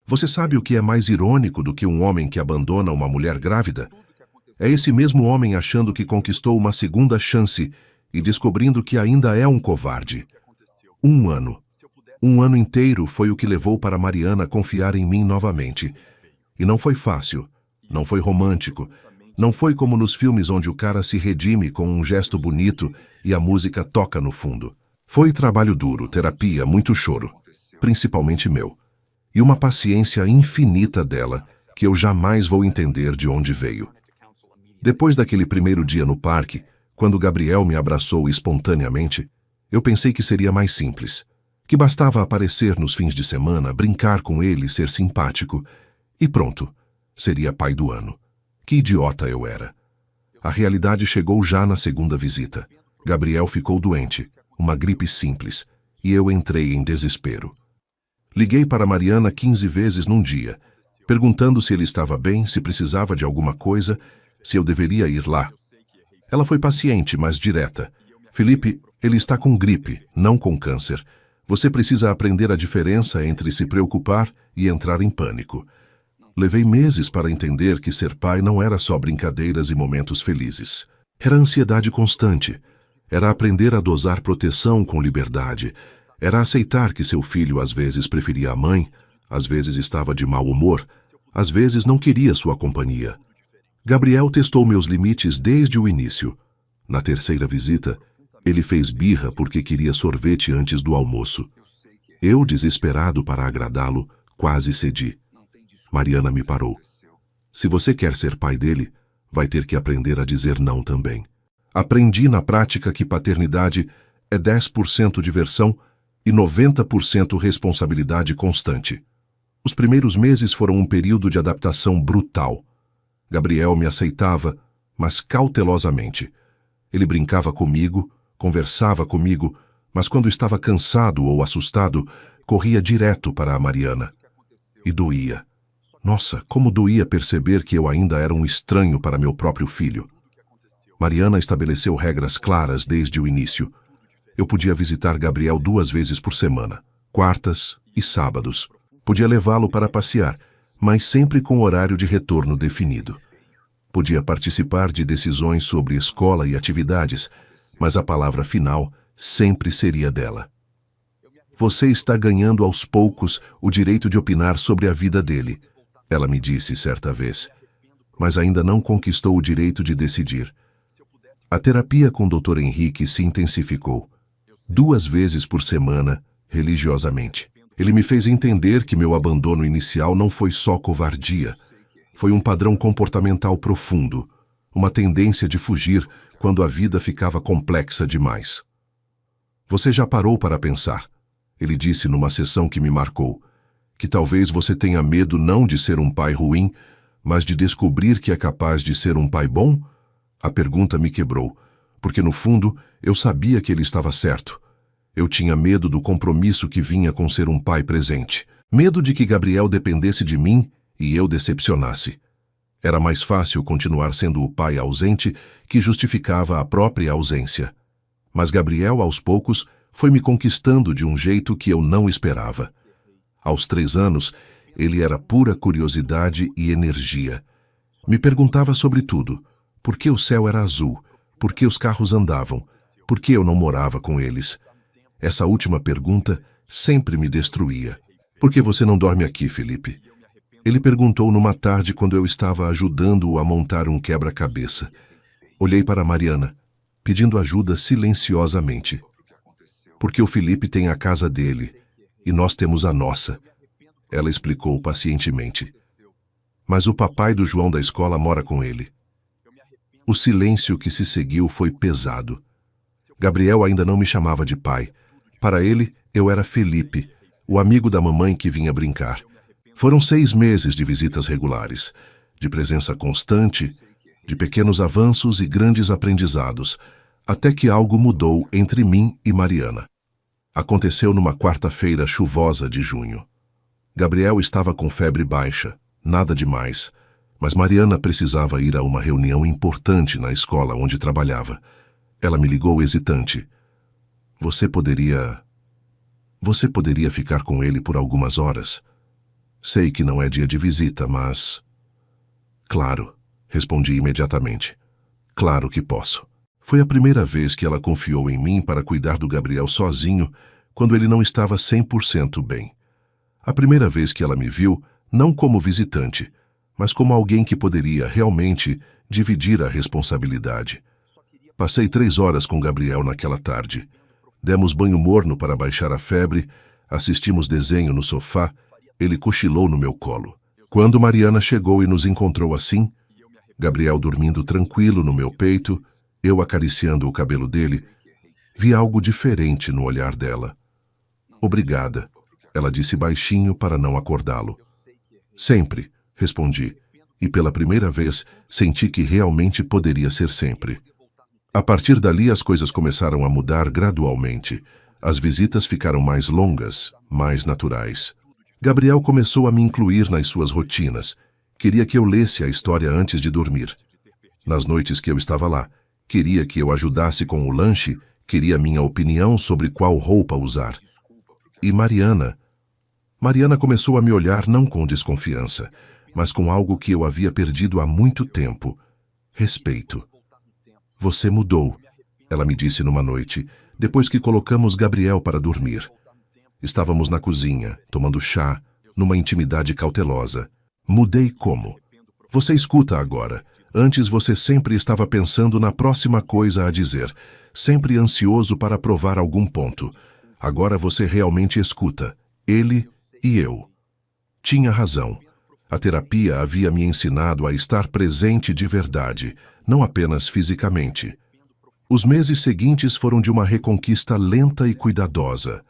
Você sabe o que é mais irônico do que um homem que abandona uma mulher grávida? É esse mesmo homem achando que conquistou uma segunda chance e descobrindo que ainda é um covarde. 1 ano. 1 ano inteiro foi o que levou para Mariana confiar em mim novamente. E não foi fácil, não foi romântico, não foi como nos filmes onde o cara se redime com um gesto bonito e a música toca no fundo. Foi trabalho duro, terapia, muito choro, principalmente meu. E uma paciência infinita dela que eu jamais vou entender de onde veio. Depois daquele primeiro dia no parque, quando Gabriel me abraçou espontaneamente, eu pensei que seria mais simples, que bastava aparecer nos fins de semana, brincar com ele, ser simpático, e pronto, seria pai do ano. Que idiota eu era. A realidade chegou já na segunda visita. Gabriel ficou doente, uma gripe simples, e eu entrei em desespero. Liguei para Mariana 15 vezes num dia, perguntando se ele estava bem, se precisava de alguma coisa, se eu deveria ir lá. Ela foi paciente, mas direta. Felipe, ele está com gripe, não com câncer. Você precisa aprender a diferença entre se preocupar e entrar em pânico. Levei meses para entender que ser pai não era só brincadeiras e momentos felizes. Era ansiedade constante. Era aprender a dosar proteção com liberdade. Era aceitar que seu filho às vezes preferia a mãe, às vezes estava de mau humor, às vezes não queria sua companhia. Gabriel testou meus limites desde o início. Na terceira visita, ele fez birra porque queria sorvete antes do almoço. Eu, desesperado para agradá-lo, quase cedi. Mariana me parou. Se você quer ser pai dele, vai ter que aprender a dizer não também. Aprendi na prática que paternidade é 10% diversão e 90% responsabilidade constante. Os primeiros meses foram um período de adaptação brutal. Gabriel me aceitava, mas cautelosamente. Ele brincava comigo, conversava comigo, mas quando estava cansado ou assustado, corria direto para a Mariana. E doía. Nossa, como doía perceber que eu ainda era um estranho para meu próprio filho. Mariana estabeleceu regras claras desde o início. Eu podia visitar Gabriel 2 vezes por semana, quartas e sábados. Podia levá-lo para passear, mas sempre com horário de retorno definido. Podia participar de decisões sobre escola e atividades, mas a palavra final sempre seria dela. Você está ganhando aos poucos o direito de opinar sobre a vida dele, ela me disse certa vez, mas ainda não conquistou o direito de decidir. A terapia com o Dr. Henrique se intensificou, 2 vezes por semana, religiosamente. Ele me fez entender que meu abandono inicial não foi só covardia, foi um padrão comportamental profundo, uma tendência de fugir quando a vida ficava complexa demais. Você já parou para pensar, ele disse numa sessão que me marcou, que talvez você tenha medo não de ser um pai ruim, mas de descobrir que é capaz de ser um pai bom? A pergunta me quebrou, porque no fundo eu sabia que ele estava certo. Eu tinha medo do compromisso que vinha com ser um pai presente. Medo de que Gabriel dependesse de mim e eu decepcionasse. Era mais fácil continuar sendo o pai ausente que justificava a própria ausência. Mas Gabriel, aos poucos, foi me conquistando de um jeito que eu não esperava. Aos 3 anos, ele era pura curiosidade e energia. Me perguntava sobre tudo. Por que o céu era azul? Por que os carros andavam? Por que eu não morava com eles? Essa última pergunta sempre me destruía. Por que você não dorme aqui, Felipe? Ele perguntou numa tarde quando eu estava ajudando-o a montar um quebra-cabeça. Olhei para Mariana, pedindo ajuda silenciosamente. Porque o Felipe tem a casa dele e nós temos a nossa, ela explicou pacientemente. Mas o papai do João da escola mora com ele. O silêncio que se seguiu foi pesado. Gabriel ainda não me chamava de pai. Para ele, eu era Felipe, o amigo da mamãe que vinha brincar. Foram 6 meses de visitas regulares, de presença constante, de pequenos avanços e grandes aprendizados, até que algo mudou entre mim e Mariana. Aconteceu numa quarta-feira chuvosa de junho. Gabriel estava com febre baixa, nada demais, mas Mariana precisava ir a uma reunião importante na escola onde trabalhava. Ela me ligou hesitante. Você poderia ficar com ele por algumas horas? Sei que não é dia de visita, mas... Claro, respondi imediatamente. Claro que posso. Foi a primeira vez que ela confiou em mim para cuidar do Gabriel sozinho, quando ele não estava 100% bem. A primeira vez que ela me viu, não como visitante, mas como alguém que poderia realmente dividir a responsabilidade. Passei 3 horas com Gabriel naquela tarde. Demos banho morno para baixar a febre, assistimos desenho no sofá, ele cochilou no meu colo. Quando Mariana chegou e nos encontrou assim, Gabriel dormindo tranquilo no meu peito, eu acariciando o cabelo dele, vi algo diferente no olhar dela. Obrigada, ela disse baixinho para não acordá-lo. Sempre, respondi, e pela primeira vez senti que realmente poderia ser sempre. A partir dali as coisas começaram a mudar gradualmente. As visitas ficaram mais longas, mais naturais. Gabriel começou a me incluir nas suas rotinas. Queria que eu lesse a história antes de dormir. Nas noites que eu estava lá, queria que eu ajudasse com o lanche, queria minha opinião sobre qual roupa usar. E Mariana começou a me olhar não com desconfiança, mas com algo que eu havia perdido há muito tempo: respeito. Você mudou, ela me disse numa noite, depois que colocamos Gabriel para dormir. Estávamos na cozinha, tomando chá, numa intimidade cautelosa. Mudei como? Você escuta agora. Antes você sempre estava pensando na próxima coisa a dizer, sempre ansioso para provar algum ponto. Agora você realmente escuta, ele e eu. Tinha razão. A terapia havia me ensinado a estar presente de verdade, não apenas fisicamente. Os meses seguintes foram de uma reconquista lenta e cuidadosa.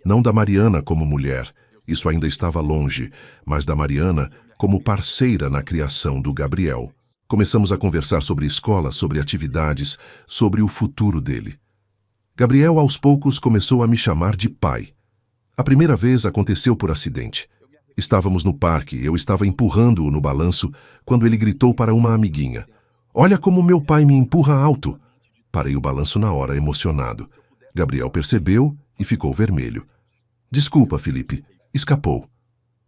Não da Mariana como mulher, isso ainda estava longe, mas da Mariana como parceira na criação do Gabriel. Começamos a conversar sobre escola, sobre atividades, sobre o futuro dele. Gabriel, aos poucos, começou a me chamar de pai. A primeira vez aconteceu por acidente. Estávamos no parque, eu estava empurrando-o no balanço, quando ele gritou para uma amiguinha: "Olha como meu pai me empurra alto!" Parei o balanço na hora, emocionado. Gabriel percebeu e ficou vermelho. "Desculpa, Felipe, escapou."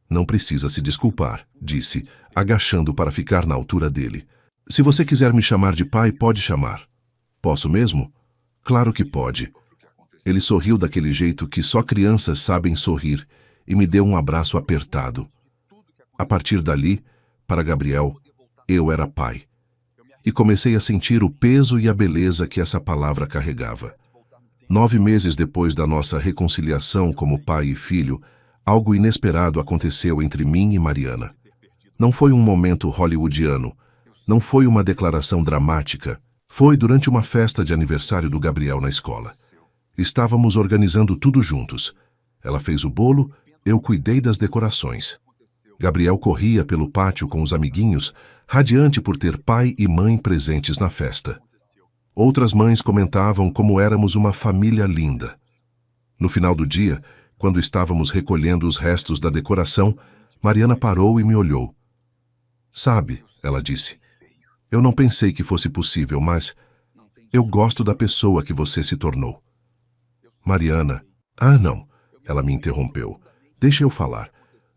"Não precisa se desculpar", disse, agachando para ficar na altura dele. "Se você quiser me chamar de pai, pode chamar." "Posso mesmo?" "Claro que pode." Ele sorriu daquele jeito que só crianças sabem sorrir e me deu um abraço apertado. A partir dali, para Gabriel, eu era pai. E comecei a sentir o peso e a beleza que essa palavra carregava. 9 meses depois da nossa reconciliação como pai e filho, algo inesperado aconteceu entre mim e Mariana. Não foi um momento hollywoodiano, não foi uma declaração dramática, foi durante uma festa de aniversário do Gabriel na escola. Estávamos organizando tudo juntos. Ela fez o bolo, eu cuidei das decorações. Gabriel corria pelo pátio com os amiguinhos, radiante por ter pai e mãe presentes na festa. Outras mães comentavam como éramos uma família linda. No final do dia, quando estávamos recolhendo os restos da decoração, Mariana parou e me olhou. "Sabe", ela disse, "eu não pensei que fosse possível, mas eu gosto da pessoa que você se tornou." Mariana, "Ah, não", ela me interrompeu. "Deixa eu falar.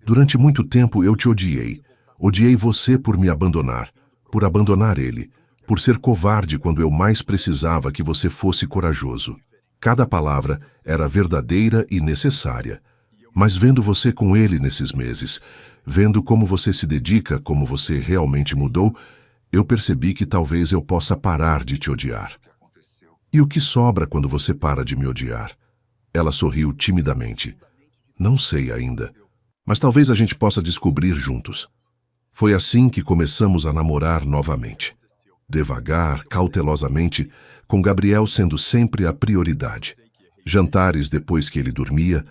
Durante muito tempo eu te odiei. Odiei você por me abandonar, por abandonar ele, por ser covarde quando eu mais precisava que você fosse corajoso. Cada palavra era verdadeira e necessária. Mas vendo você com ele nesses meses, vendo como você se dedica, como você realmente mudou, eu percebi que talvez eu possa parar de te odiar." "E o que sobra quando você para de me odiar?" Ela sorriu timidamente. "Não sei ainda, mas talvez a gente possa descobrir juntos." Foi assim que começamos a namorar novamente. Devagar, cautelosamente, com Gabriel sendo sempre a prioridade. Jantares depois que ele dormia,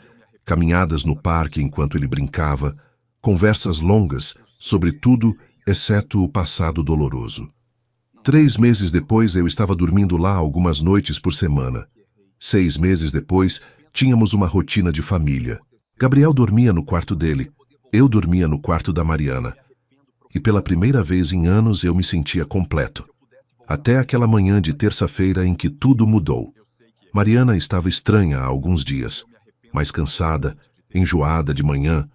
caminhadas no parque enquanto ele brincava, conversas longas sobre tudo exceto o passado doloroso. 3 meses depois eu estava dormindo lá algumas noites por semana. 6 meses depois, tínhamos uma rotina de família. Gabriel dormia no quarto dele, eu dormia no quarto da Mariana. E pela primeira vez em anos eu me sentia completo. Até aquela manhã de terça-feira em que tudo mudou. Mariana estava estranha há alguns dias, mais cansada, enjoada de manhã,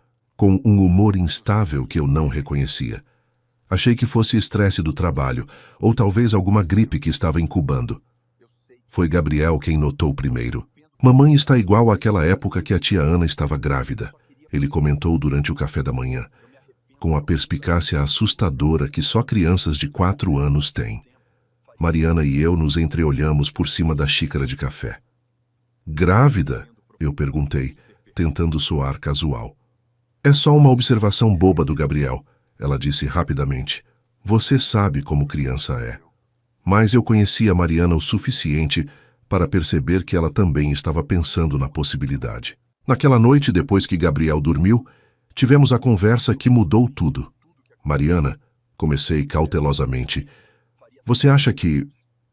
com um humor instável que eu não reconhecia. Achei que fosse estresse do trabalho, ou talvez alguma gripe que estava incubando. Foi Gabriel quem notou primeiro. Mamãe está igual àquela época que a tia Ana estava grávida, ele comentou durante o café da manhã, com a perspicácia assustadora que só crianças de 4 anos têm. Mariana e eu nos entreolhamos por cima da xícara de café. Grávida? Eu perguntei, tentando soar casual. É só uma observação boba do Gabriel, ela disse rapidamente. Você sabe como criança é. Mas eu conhecia Mariana o suficiente para perceber que ela também estava pensando na possibilidade. Naquela noite, depois que Gabriel dormiu, tivemos a conversa que mudou tudo. Mariana, comecei cautelosamente. Você acha que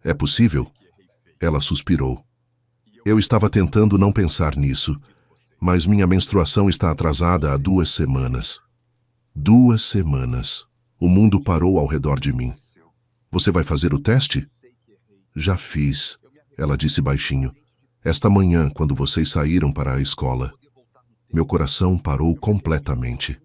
é possível? Ela suspirou. Eu estava tentando não pensar nisso, mas minha menstruação está atrasada há 2 semanas. 2 semanas. O mundo parou ao redor de mim. Você vai fazer o teste? Já fiz, ela disse baixinho. Esta manhã, quando vocês saíram para a escola. Meu coração parou completamente.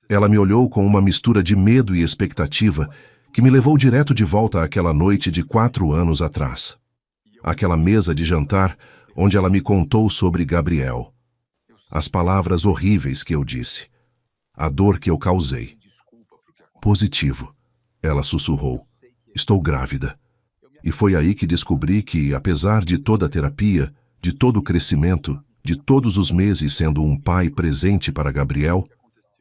Ela me olhou com uma mistura de medo e expectativa que me levou direto de volta àquela noite de 4 anos atrás. Aquela mesa de jantar onde ela me contou sobre Gabriel. As palavras horríveis que eu disse. A dor que eu causei. Positivo, ela sussurrou. Estou grávida. E foi aí que descobri que, apesar de toda a terapia, de todo o crescimento, de todos os meses sendo um pai presente para Gabriel,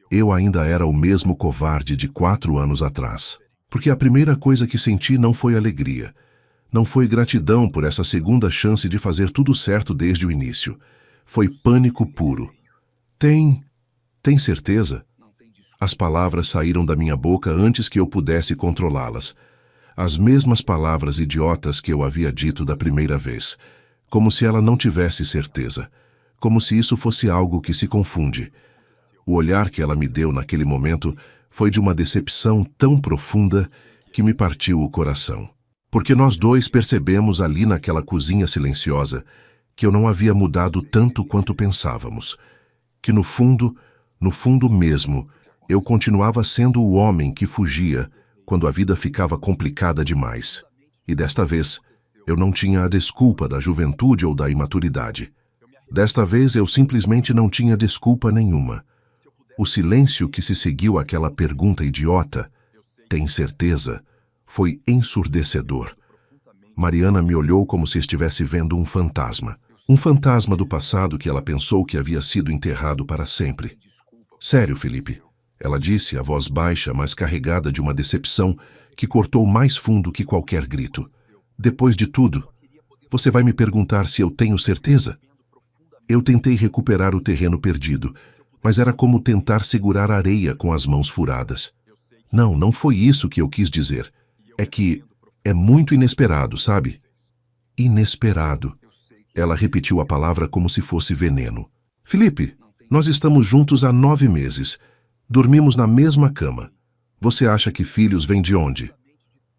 eu ainda era o mesmo covarde de 4 anos atrás. Porque a primeira coisa que senti não foi alegria. Não foi gratidão por essa segunda chance de fazer tudo certo desde o início. Foi pânico puro. Tem certeza? As palavras saíram da minha boca antes que eu pudesse controlá-las. As mesmas palavras idiotas que eu havia dito da primeira vez. Como se ela não tivesse certeza. Como se isso fosse algo que se confunde. O olhar que ela me deu naquele momento foi de uma decepção tão profunda que me partiu o coração. Porque nós dois percebemos ali naquela cozinha silenciosa que eu não havia mudado tanto quanto pensávamos. Que no fundo mesmo, eu continuava sendo o homem que fugia quando a vida ficava complicada demais. E desta vez, eu não tinha a desculpa da juventude ou da imaturidade. Desta vez, eu simplesmente não tinha desculpa nenhuma. O silêncio que se seguiu àquela pergunta idiota, tem certeza, foi ensurdecedor. Mariana me olhou como se estivesse vendo um fantasma. Um fantasma do passado que ela pensou que havia sido enterrado para sempre. Sério, Felipe, ela disse, a voz baixa, mas carregada de uma decepção que cortou mais fundo que qualquer grito. Depois de tudo, você vai me perguntar se eu tenho certeza? Eu tentei recuperar o terreno perdido, mas era como tentar segurar areia com as mãos furadas. Não foi isso que eu quis dizer. É que é muito inesperado, sabe? Inesperado. Ela repetiu a palavra como se fosse veneno. Felipe, nós estamos juntos há 9 meses. Dormimos na mesma cama. Você acha que filhos vêm de onde?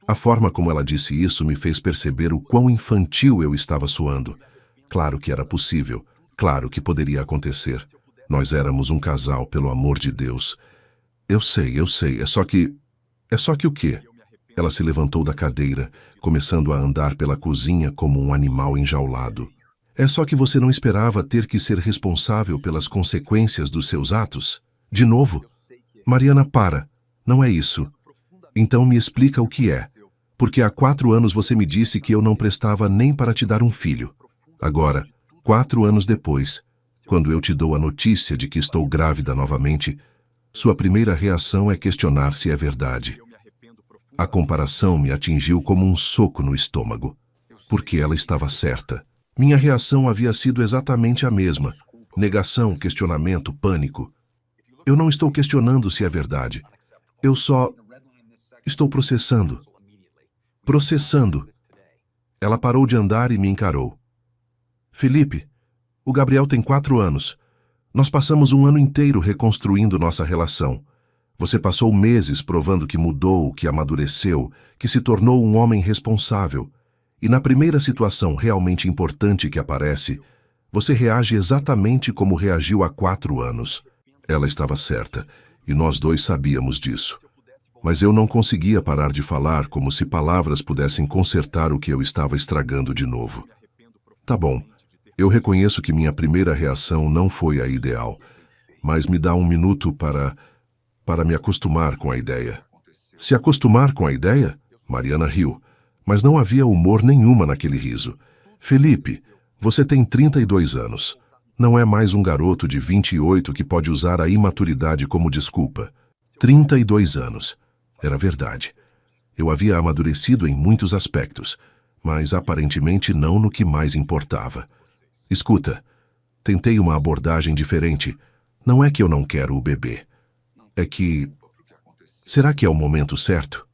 A forma como ela disse isso me fez perceber o quão infantil eu estava soando. Claro que era possível. Claro que poderia acontecer. Nós éramos um casal, pelo amor de Deus. Eu sei. É só que o quê? Ela se levantou da cadeira, começando a andar pela cozinha como um animal enjaulado. É só que você não esperava ter que ser responsável pelas consequências dos seus atos? De novo? Mariana, para. Não é isso. Então me explica o que é. Porque há 4 anos você me disse que eu não prestava nem para te dar um filho. Agora, 4 anos depois, quando eu te dou a notícia de que estou grávida novamente, sua primeira reação é questionar se é verdade. A comparação me atingiu como um soco no estômago, porque ela estava certa. Minha reação havia sido exatamente a mesma. Negação, questionamento, pânico. Eu não estou questionando se é verdade. Eu só estou processando. Processando. Ela parou de andar e me encarou. Felipe, o Gabriel tem 4 anos. Nós passamos um ano inteiro reconstruindo nossa relação. Você passou meses provando que mudou, que amadureceu, que se tornou um homem responsável. E na primeira situação realmente importante que aparece, você reage exatamente como reagiu há 4 anos. Ela estava certa, e nós dois sabíamos disso. Mas eu não conseguia parar de falar como se palavras pudessem consertar o que eu estava estragando de novo. Tá bom, eu reconheço que minha primeira reação não foi a ideal, mas me dá um minuto para me acostumar com a ideia. Se acostumar com a ideia? Mariana riu, mas não havia humor nenhuma naquele riso. Felipe, você tem 32 anos. Não é mais um garoto de 28 que pode usar a imaturidade como desculpa. 32 anos. Era verdade. Eu havia amadurecido em muitos aspectos, mas aparentemente não no que mais importava. Escuta, tentei uma abordagem diferente. Não é que eu não quero o bebê. É que... Será que é o momento certo?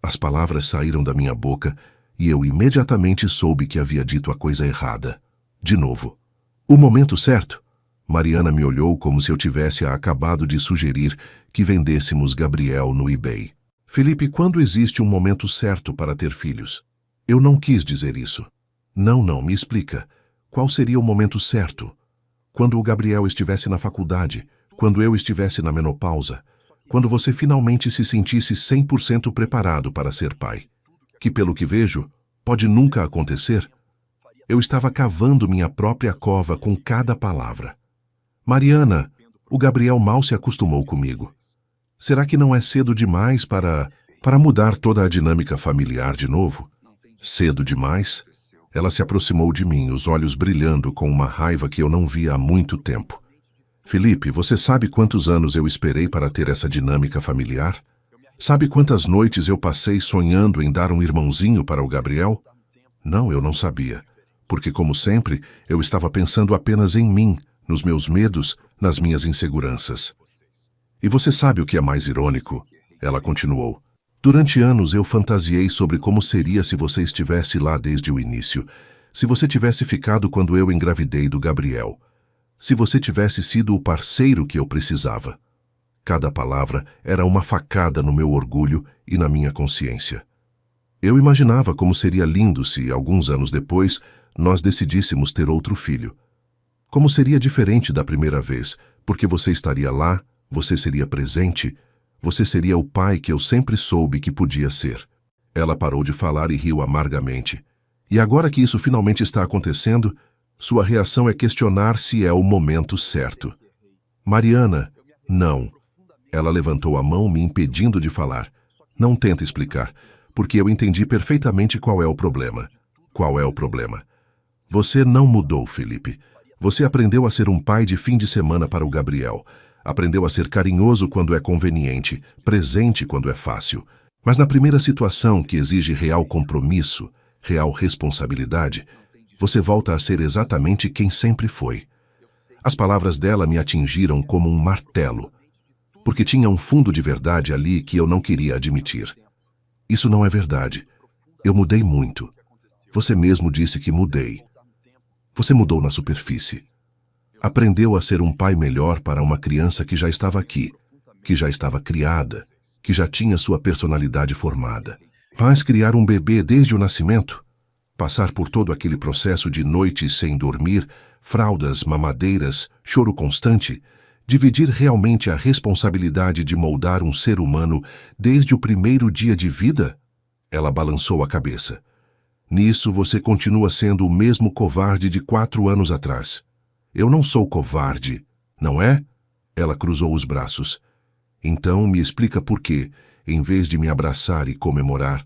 As palavras saíram da minha boca e eu imediatamente soube que havia dito a coisa errada. De novo. O momento certo? Mariana me olhou como se eu tivesse acabado de sugerir que vendêssemos Gabriel no eBay. Felipe, quando existe um momento certo para ter filhos? Eu não quis dizer isso. Não, me explica. Qual seria o momento certo? Quando o Gabriel estivesse na faculdade, quando eu estivesse na menopausa, quando você finalmente se sentisse 100% preparado para ser pai. Que, pelo que vejo, pode nunca acontecer. Eu estava cavando minha própria cova com cada palavra. Mariana, o Gabriel mal se acostumou comigo. Será que não é cedo demais para mudar toda a dinâmica familiar de novo? Cedo demais? Ela se aproximou de mim, os olhos brilhando com uma raiva que eu não via há muito tempo. Felipe, você sabe quantos anos eu esperei para ter essa dinâmica familiar? Sabe quantas noites eu passei sonhando em dar um irmãozinho para o Gabriel? Não, eu não sabia. Porque, como sempre, eu estava pensando apenas em mim, nos meus medos, nas minhas inseguranças. E você sabe o que é mais irônico? Ela continuou. Durante anos eu fantasiei sobre como seria se você estivesse lá desde o início. Se você tivesse ficado quando eu engravidei do Gabriel. Se você tivesse sido o parceiro que eu precisava. Cada palavra era uma facada no meu orgulho e na minha consciência. Eu imaginava como seria lindo se, alguns anos depois, nós decidíssemos ter outro filho. Como seria diferente da primeira vez, porque você estaria lá, você seria presente, você seria o pai que eu sempre soube que podia ser. Ela parou de falar e riu amargamente. E agora que isso finalmente está acontecendo, sua reação é questionar se é o momento certo. Mariana, não. Ela levantou a mão, me impedindo de falar. Não tenta explicar, porque eu entendi perfeitamente qual é o problema. Qual é o problema? Você não mudou, Felipe. Você aprendeu a ser um pai de fim de semana para o Gabriel. Aprendeu a ser carinhoso quando é conveniente, presente quando é fácil. Mas na primeira situação que exige real compromisso, real responsabilidade, você volta a ser exatamente quem sempre foi. As palavras dela me atingiram como um martelo, porque tinha um fundo de verdade ali que eu não queria admitir. Isso não é verdade. Eu mudei muito. Você mesmo disse que mudei. Você mudou na superfície. Aprendeu a ser um pai melhor para uma criança que já estava aqui, que já estava criada, que já tinha sua personalidade formada. Mas criar um bebê desde o nascimento, passar por todo aquele processo de noites sem dormir, fraldas, mamadeiras, choro constante, dividir realmente a responsabilidade de moldar um ser humano desde o primeiro dia de vida? Ela balançou a cabeça. Nisso você continua sendo o mesmo covarde de 4 anos atrás. Eu não sou covarde, não é? Ela cruzou os braços. Então me explica por que, em vez de me abraçar e comemorar,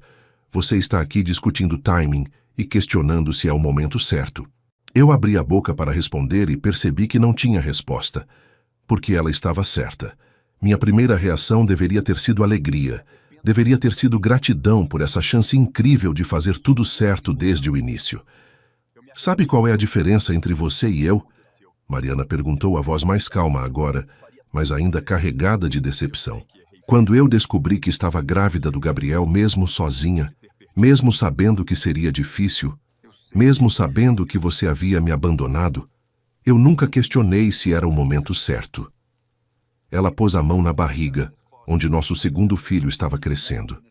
você está aqui discutindo timing e questionando se é o momento certo. Eu abri a boca para responder e percebi que não tinha resposta, porque ela estava certa. Minha primeira reação deveria ter sido alegria, deveria ter sido gratidão por essa chance incrível de fazer tudo certo desde o início. Sabe qual é a diferença entre você e eu? Mariana perguntou a voz mais calma agora, mas ainda carregada de decepção. Quando eu descobri que estava grávida do Gabriel mesmo sozinha, mesmo sabendo que seria difícil, mesmo sabendo que você havia me abandonado, eu nunca questionei se era o momento certo. Ela pôs a mão na barriga, onde nosso segundo filho estava crescendo.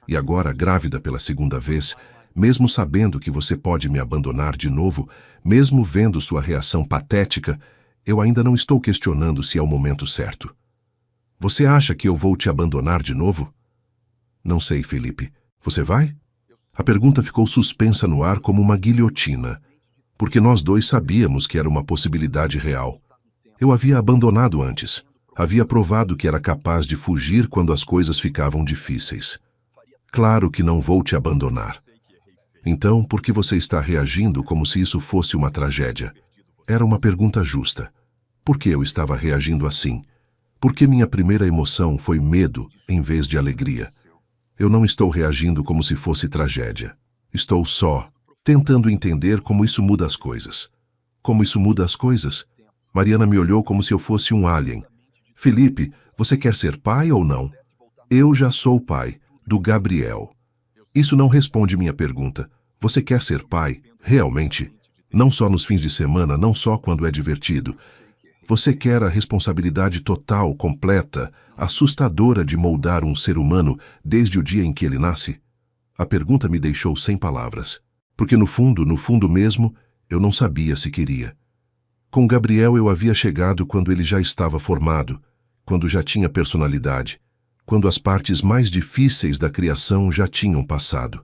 E agora, grávida pela segunda vez, mesmo sabendo que você pode me abandonar de novo, mesmo vendo sua reação patética, Eu ainda não estou questionando se é o momento certo. Você acha que eu vou te abandonar de novo? Não sei, Felipe. Você vai? A pergunta ficou suspensa no ar como uma guilhotina, porque nós dois sabíamos que era uma possibilidade real. Eu havia abandonado antes. Havia provado que era capaz de fugir quando as coisas ficavam difíceis. Claro que não vou te abandonar. Então, por que você está reagindo como se isso fosse uma tragédia? Era uma pergunta justa. Por que eu estava reagindo assim? Por que minha primeira emoção foi medo em vez de alegria? Eu não estou reagindo como se fosse tragédia. Estou só tentando entender como isso muda as coisas. Como isso muda as coisas? Mariana me olhou como se eu fosse um alien. Felipe, você quer ser pai ou não? Eu já sou pai, do Gabriel. Isso não responde minha pergunta. Você quer ser pai, realmente? Não só nos fins de semana, não só quando é divertido. Você quer a responsabilidade total, completa, assustadora de moldar um ser humano desde o dia em que ele nasce? A pergunta me deixou sem palavras, porque no fundo mesmo, eu não sabia se queria. Com Gabriel eu havia chegado quando ele já estava formado, quando já tinha personalidade, quando as partes mais difíceis da criação já tinham passado.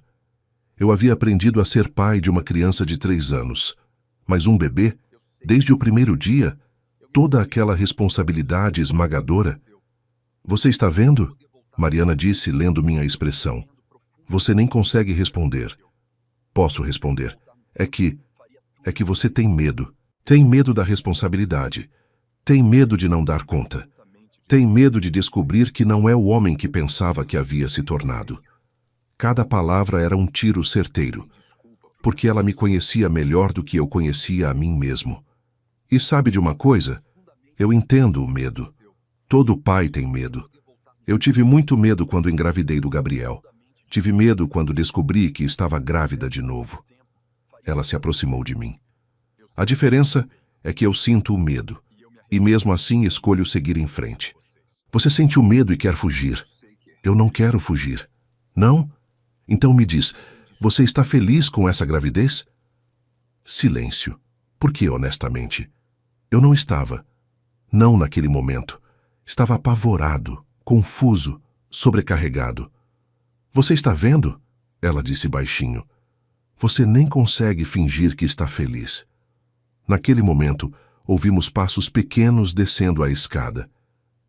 Eu havia aprendido a ser pai de uma criança de 3 anos, mas um bebê, desde o primeiro dia, toda aquela responsabilidade esmagadora. Você está vendo? Mariana disse, lendo minha expressão. Você nem consegue responder. Posso responder. É que você tem medo. Tem medo da responsabilidade. Tem medo de não dar conta. Tem medo de descobrir que não é o homem que pensava que havia se tornado. Cada palavra era um tiro certeiro, porque ela me conhecia melhor do que eu conhecia a mim mesmo. E sabe de uma coisa? Eu entendo o medo. Todo pai tem medo. Eu tive muito medo quando engravidei do Gabriel. Tive medo quando descobri que estava grávida de novo. Ela se aproximou de mim. A diferença é que eu sinto o medo, e mesmo assim escolho seguir em frente. Você sente o medo e quer fugir. Eu não quero fugir. Não? Então me diz, você está feliz com essa gravidez? Silêncio. Por que, honestamente? Eu não estava. Não naquele momento. Estava apavorado, confuso, sobrecarregado. Você está vendo? Ela disse baixinho. Você nem consegue fingir que está feliz. Naquele momento, ouvimos passos pequenos descendo a escada.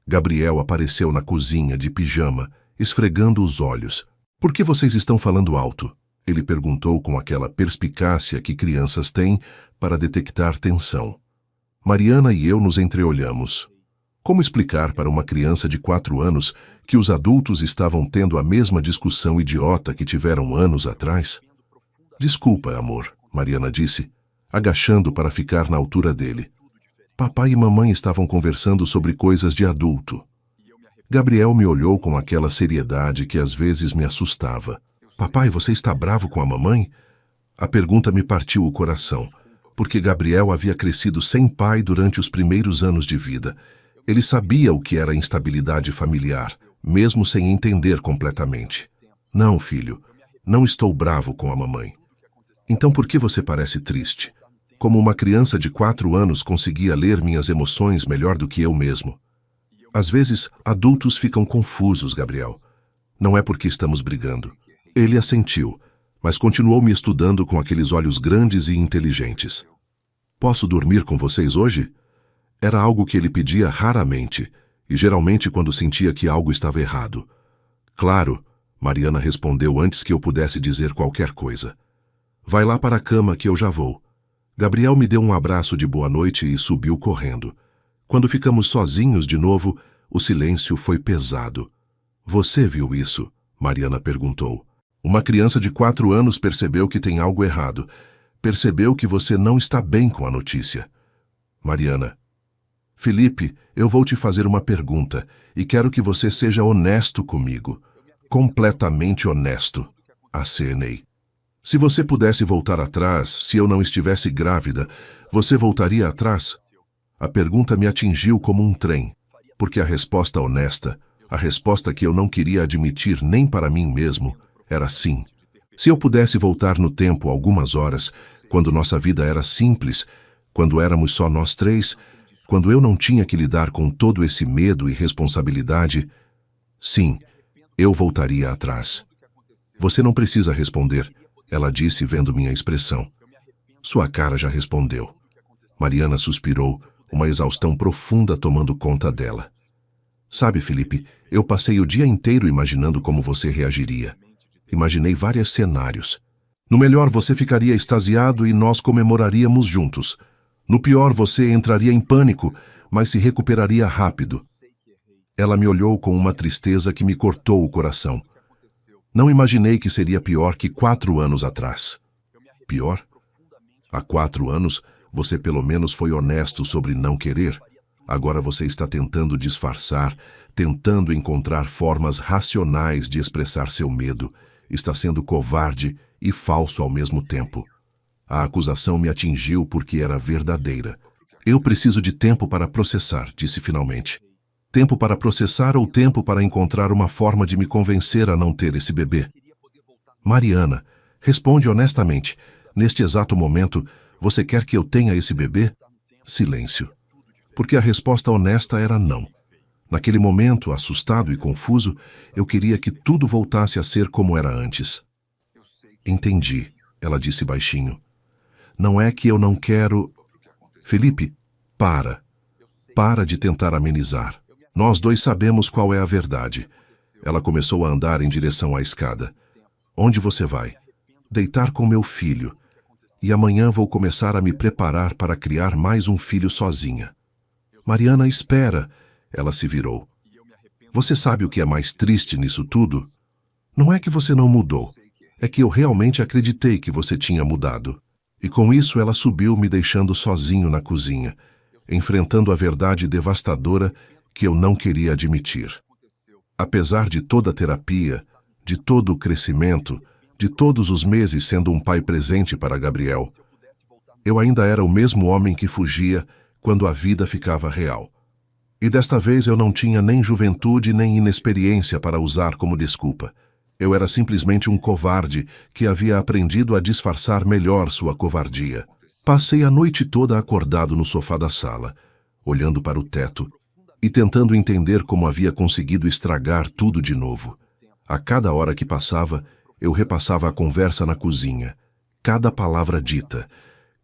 Gabriel apareceu na cozinha de pijama, esfregando os olhos. Por que vocês estão falando alto? Ele perguntou com aquela perspicácia que crianças têm para detectar tensão. Mariana e eu nos entreolhamos. Como explicar para uma criança de 4 anos que os adultos estavam tendo a mesma discussão idiota que tiveram anos atrás? Desculpa, amor, Mariana disse, agachando para ficar na altura dele. Papai e mamãe estavam conversando sobre coisas de adulto. Gabriel me olhou com aquela seriedade que às vezes me assustava. Papai, você está bravo com a mamãe? A pergunta me partiu o coração, porque Gabriel havia crescido sem pai durante os primeiros anos de vida. Ele sabia o que era instabilidade familiar, mesmo sem entender completamente. Não, filho, não estou bravo com a mamãe. Então por que você parece triste? Como uma criança de 4 anos conseguia ler minhas emoções melhor do que eu mesmo. Às vezes, adultos ficam confusos, Gabriel. Não é porque estamos brigando. Ele assentiu, mas continuou me estudando com aqueles olhos grandes e inteligentes. Posso dormir com vocês hoje? Era algo que ele pedia raramente, e geralmente quando sentia que algo estava errado. Claro, Mariana respondeu antes que eu pudesse dizer qualquer coisa. Vai lá para a cama que eu já vou. Gabriel me deu um abraço de boa noite e subiu correndo. Quando ficamos sozinhos de novo, o silêncio foi pesado. Você viu isso? Mariana perguntou. Uma criança de 4 anos percebeu que tem algo errado. Percebeu que você não está bem com a notícia. Mariana. Felipe, eu vou te fazer uma pergunta e quero que você seja honesto comigo. Completamente honesto. Acenei. Se você pudesse voltar atrás, se eu não estivesse grávida, você voltaria atrás? A pergunta me atingiu como um trem, porque a resposta honesta, a resposta que eu não queria admitir nem para mim mesmo, era sim. Se eu pudesse voltar no tempo algumas horas, quando nossa vida era simples, quando éramos só nós 3, Quando eu não tinha que lidar com todo esse medo e responsabilidade, sim, eu voltaria atrás. Você não precisa responder, ela disse vendo minha expressão. Sua cara já respondeu. Mariana suspirou, uma exaustão profunda tomando conta dela. Sabe, Felipe, eu passei o dia inteiro imaginando como você reagiria. Imaginei vários cenários. No melhor, você ficaria extasiado e nós comemoraríamos juntos. No pior, você entraria em pânico, mas se recuperaria rápido. Ela me olhou com uma tristeza que me cortou o coração. Não imaginei que seria pior que 4 anos atrás. Pior? Há 4 anos, você pelo menos foi honesto sobre não querer. Agora você está tentando disfarçar, tentando encontrar formas racionais de expressar seu medo. Está sendo covarde e falso ao mesmo tempo. A acusação me atingiu porque era verdadeira. Eu preciso de tempo para processar, disse finalmente. Tempo para processar ou tempo para encontrar uma forma de me convencer a não ter esse bebê? Mariana, responde honestamente. Neste exato momento, você quer que eu tenha esse bebê? Silêncio. Porque a resposta honesta era não. Naquele momento, assustado e confuso, eu queria que tudo voltasse a ser como era antes. Entendi, ela disse baixinho. Não é que eu não quero... Felipe, para. Para de tentar amenizar. Nós dois sabemos qual é a verdade. Ela começou a andar em direção à escada. Onde você vai? Deitar com meu filho. E amanhã vou começar a me preparar para criar mais um filho sozinha. Mariana, espera. Ela se virou. Você sabe o que é mais triste nisso tudo? Não é que você não mudou. É que eu realmente acreditei que você tinha mudado. E com isso ela subiu, me deixando sozinho na cozinha, enfrentando a verdade devastadora que eu não queria admitir. Apesar de toda a terapia, de todo o crescimento, de todos os meses sendo um pai presente para Gabriel, eu ainda era o mesmo homem que fugia quando a vida ficava real. E desta vez eu não tinha nem juventude nem inexperiência para usar como desculpa. Eu era simplesmente um covarde que havia aprendido a disfarçar melhor sua covardia. Passei a noite toda acordado no sofá da sala, olhando para o teto e tentando entender como havia conseguido estragar tudo de novo. A cada hora que passava, eu repassava a conversa na cozinha, cada palavra dita,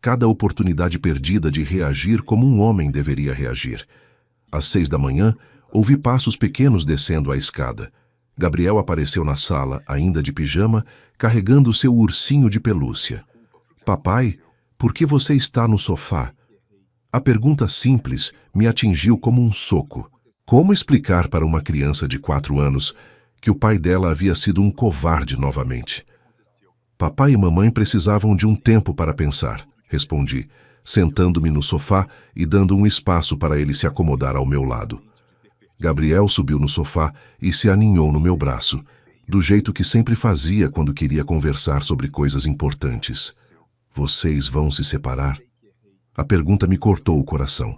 cada oportunidade perdida de reagir como um homem deveria reagir. Às 6 da manhã, ouvi passos pequenos descendo a escada. Gabriel apareceu na sala, ainda de pijama, carregando seu ursinho de pelúcia. Papai, por que você está no sofá? A pergunta simples me atingiu como um soco. Como explicar para uma criança de 4 anos que o pai dela havia sido um covarde novamente? Papai e mamãe precisavam de um tempo para pensar, respondi, sentando-me no sofá e dando um espaço para ele se acomodar ao meu lado. Gabriel subiu no sofá e se aninhou no meu braço, do jeito que sempre fazia quando queria conversar sobre coisas importantes. Vocês vão se separar? A pergunta me cortou o coração,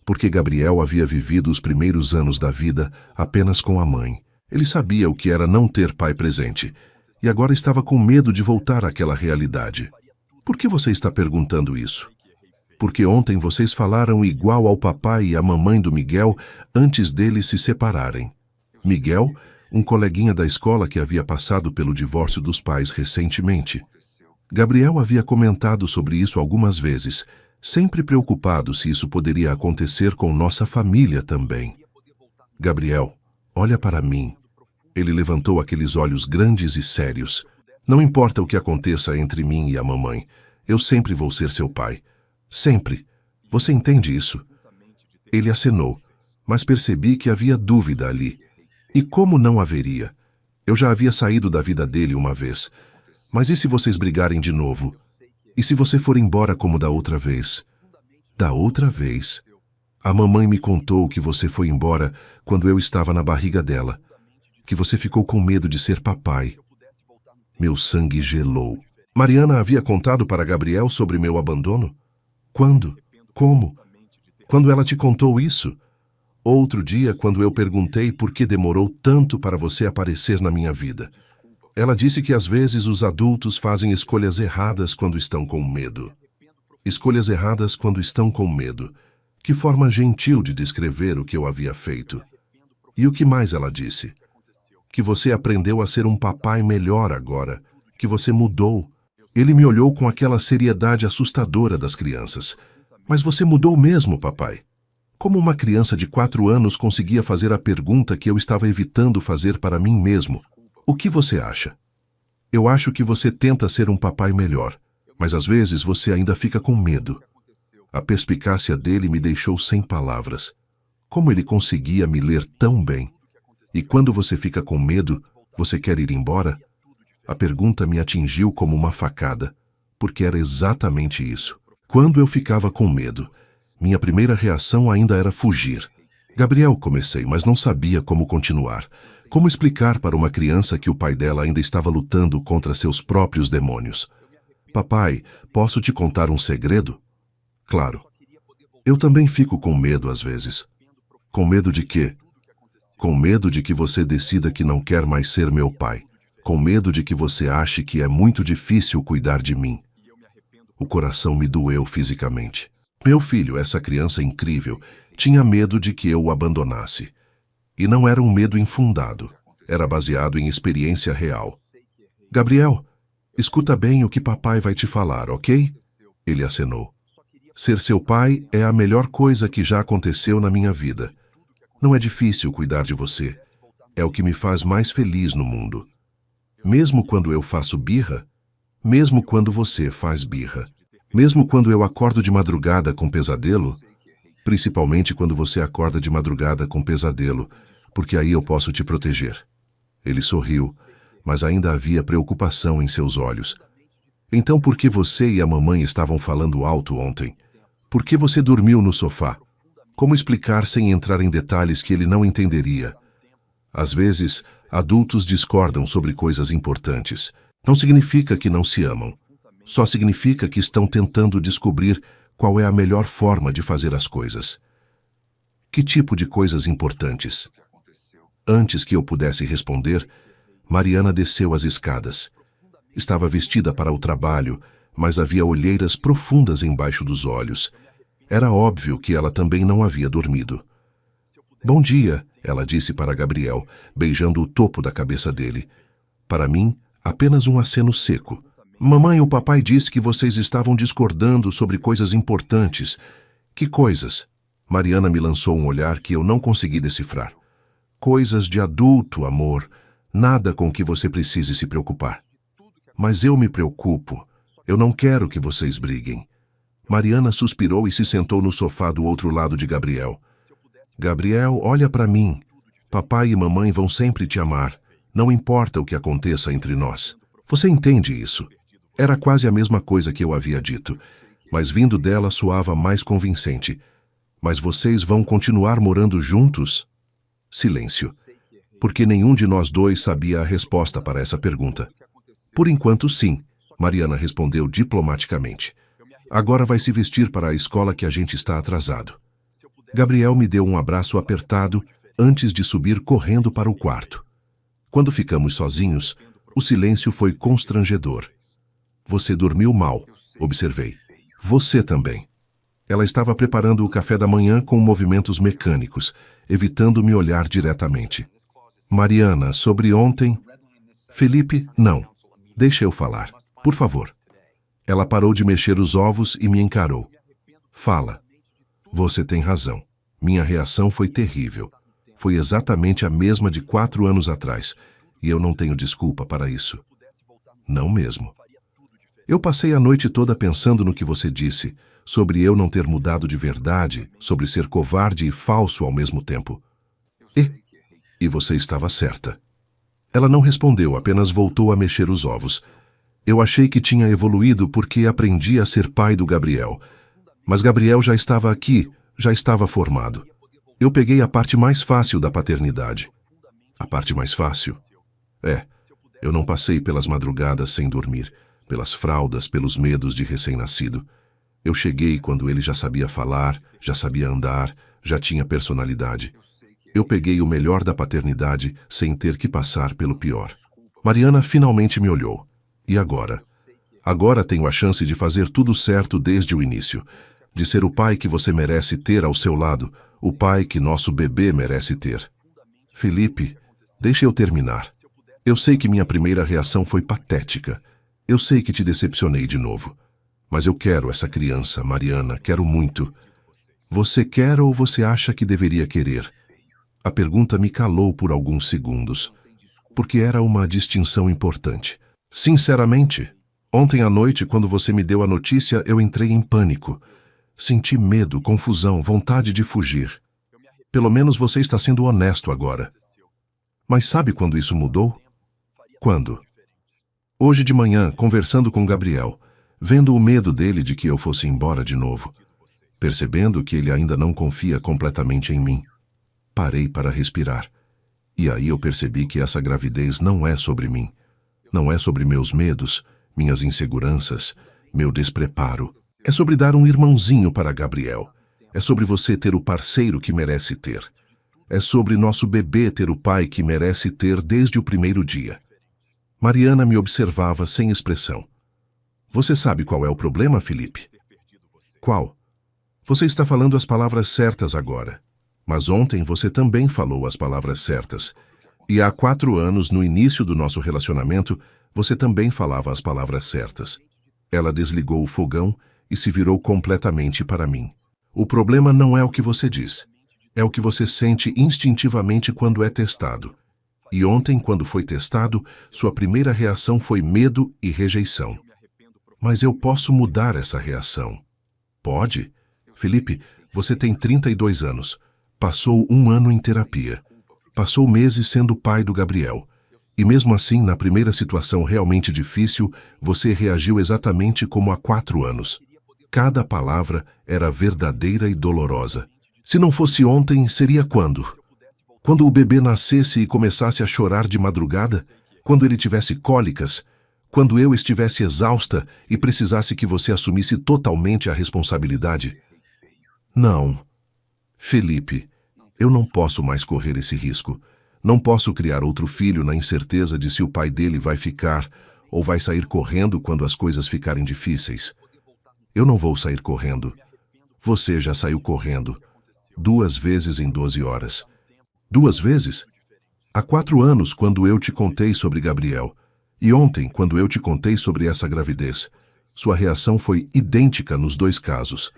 porque Gabriel havia vivido os primeiros anos da vida apenas com a mãe. Ele sabia o que era não ter pai presente, e agora estava com medo de voltar àquela realidade. Por que você está perguntando isso? Porque ontem vocês falaram igual ao papai e à mamãe do Miguel antes deles se separarem. Miguel, um coleguinha da escola que havia passado pelo divórcio dos pais recentemente. Gabriel havia comentado sobre isso algumas vezes, sempre preocupado se isso poderia acontecer com nossa família também. Gabriel, olha para mim. Ele levantou aqueles olhos grandes e sérios. Não importa o que aconteça entre mim e a mamãe, eu sempre vou ser seu pai. Sempre. Você entende isso? Ele acenou, mas percebi que havia dúvida ali. E como não haveria? Eu já havia saído da vida dele uma vez. Mas e se vocês brigarem de novo? E se você for embora como da outra vez? Da outra vez? A mamãe me contou que você foi embora quando eu estava na barriga dela. Que você ficou com medo de ser papai. Meu sangue gelou. Mariana havia contado para Gabriel sobre meu abandono? Quando? Como? Quando ela te contou isso? Outro dia, quando eu perguntei por que demorou tanto para você aparecer na minha vida. Ela disse que às vezes os adultos fazem escolhas erradas quando estão com medo. Escolhas erradas quando estão com medo. Que forma gentil de descrever o que eu havia feito. E o que mais ela disse? Que você aprendeu a ser um papai melhor agora, que você mudou. Ele me olhou com aquela seriedade assustadora das crianças. Mas você mudou mesmo, papai. Como uma criança de 4 anos conseguia fazer a pergunta que eu estava evitando fazer para mim mesmo? O que você acha? Eu acho que você tenta ser um papai melhor, mas às vezes você ainda fica com medo. A perspicácia dele me deixou sem palavras. Como ele conseguia me ler tão bem? E quando você fica com medo, você quer ir embora? A pergunta me atingiu como uma facada, porque era exatamente isso. Quando eu ficava com medo, minha primeira reação ainda era fugir. Gabriel, comecei, mas não sabia como continuar. Como explicar para uma criança que o pai dela ainda estava lutando contra seus próprios demônios? Papai, posso te contar um segredo? Claro. Eu também fico com medo às vezes. Com medo de quê? Com medo de que você decida que não quer mais ser meu pai. Com medo de que você ache que é muito difícil cuidar de mim. O coração me doeu fisicamente. Meu filho, essa criança incrível, tinha medo de que eu o abandonasse. E não era um medo infundado. Era baseado em experiência real. Gabriel, escuta bem o que papai vai te falar, ok? Ele acenou. Ser seu pai é a melhor coisa que já aconteceu na minha vida. Não é difícil cuidar de você. É o que me faz mais feliz no mundo. Mesmo quando eu faço birra, mesmo quando você faz birra, mesmo quando eu acordo de madrugada com pesadelo, principalmente quando você acorda de madrugada com pesadelo, porque aí eu posso te proteger. Ele sorriu, mas ainda havia preocupação em seus olhos. Então por que você e a mamãe estavam falando alto ontem? Por que você dormiu no sofá? Como explicar sem entrar em detalhes que ele não entenderia? Às vezes, adultos discordam sobre coisas importantes. Não significa que não se amam. Só significa que estão tentando descobrir qual é a melhor forma de fazer as coisas. Que tipo de coisas importantes? Antes que eu pudesse responder, Mariana desceu as escadas. Estava vestida para o trabalho, mas havia olheiras profundas embaixo dos olhos. Era óbvio que ela também não havia dormido. Bom dia, ela disse para Gabriel, beijando o topo da cabeça dele. Para mim, apenas um aceno seco. Mamãe, o papai disse que vocês estavam discordando sobre coisas importantes. Que coisas? Mariana me lançou um olhar que eu não consegui decifrar. Coisas de adulto, amor. Nada com que você precise se preocupar. Mas eu me preocupo. Eu não quero que vocês briguem. Mariana suspirou e se sentou no sofá do outro lado de Gabriel. Gabriel, olha para mim. Papai e mamãe vão sempre te amar. Não importa o que aconteça entre nós. Você entende isso? Era quase a mesma coisa que eu havia dito, mas vindo dela soava mais convincente. Mas vocês vão continuar morando juntos? Silêncio. Porque nenhum de nós dois sabia a resposta para essa pergunta. Por enquanto, sim, Mariana respondeu diplomaticamente. Agora vai se vestir para a escola que a gente está atrasado. Gabriel me deu um abraço apertado antes de subir correndo para o quarto. Quando ficamos sozinhos, o silêncio foi constrangedor. Você dormiu mal, observei. Você também. Ela estava preparando o café da manhã com movimentos mecânicos, evitando me olhar diretamente. Mariana, sobre ontem... Felipe, não. Deixa eu falar, por favor. Ela parou de mexer os ovos e me encarou. Fala. Você tem razão. Minha reação foi terrível. Foi exatamente a mesma de 4 anos atrás, e eu não tenho desculpa para isso. Não mesmo. Eu passei a noite toda pensando no que você disse, sobre eu não ter mudado de verdade, sobre ser covarde e falso ao mesmo tempo. E você estava certa. Ela não respondeu, apenas voltou a mexer os ovos. Eu achei que tinha evoluído porque aprendi a ser pai do Gabriel. Mas Gabriel já estava aqui, já estava formado. Eu peguei a parte mais fácil da paternidade. A parte mais fácil? Eu não passei pelas madrugadas sem dormir, pelas fraldas, pelos medos de recém-nascido. Eu cheguei quando ele já sabia falar, já sabia andar, já tinha personalidade. Eu peguei o melhor da paternidade sem ter que passar pelo pior. Mariana finalmente me olhou. E agora? Agora tenho a chance de fazer tudo certo desde o início. de ser o pai que você merece ter ao seu lado, o pai que nosso bebê merece ter. Felipe, deixe eu terminar. Eu sei que minha primeira reação foi patética. Eu sei que te decepcionei de novo. Mas eu quero essa criança, Mariana, quero muito. Você quer ou você acha que deveria querer? A pergunta me calou por alguns segundos, porque era uma distinção importante. Sinceramente, ontem à noite, quando você me deu a notícia, eu entrei em pânico. Senti medo, confusão, vontade de fugir. Pelo menos você está sendo honesto agora. Mas sabe quando isso mudou? Quando? Hoje de manhã, conversando com Gabriel, vendo o medo dele de que eu fosse embora de novo, percebendo que ele ainda não confia completamente em mim, parei para respirar. E aí eu percebi que essa gravidez não é sobre mim. Não é sobre meus medos, minhas inseguranças, meu despreparo. É sobre dar um irmãozinho para Gabriel. É sobre você ter o parceiro que merece ter. É sobre nosso bebê ter o pai que merece ter desde o primeiro dia. Mariana me observava sem expressão. Você sabe qual é o problema, Felipe? Qual? Você está falando as palavras certas agora. Mas ontem você também falou as palavras certas. E há 4 anos, no início do nosso relacionamento, você também falava as palavras certas. Ela desligou o fogão e se virou completamente para mim. O problema não é o que você diz. É o que você sente instintivamente quando é testado. E ontem, quando foi testado, sua primeira reação foi medo e rejeição. Mas eu posso mudar essa reação. Pode? Felipe, você tem 32 anos. Passou 1 ano em terapia. Passou meses sendo pai do Gabriel. E mesmo assim, na primeira situação realmente difícil, você reagiu exatamente como há 4 anos. Cada palavra era verdadeira e dolorosa. Se não fosse ontem, seria quando? Quando o bebê nascesse e começasse a chorar de madrugada? Quando ele tivesse cólicas? Quando eu estivesse exausta e precisasse que você assumisse totalmente a responsabilidade? Não. Felipe, eu não posso mais correr esse risco. Não posso criar outro filho na incerteza de se o pai dele vai ficar ou vai sair correndo quando as coisas ficarem difíceis. Eu não vou sair correndo. Você já saiu correndo. 2 vezes em 12 horas. 2 vezes? Há 4 anos, quando eu te contei sobre Gabriel. E ontem, quando eu te contei sobre essa gravidez. Sua reação foi idêntica nos 2 casos.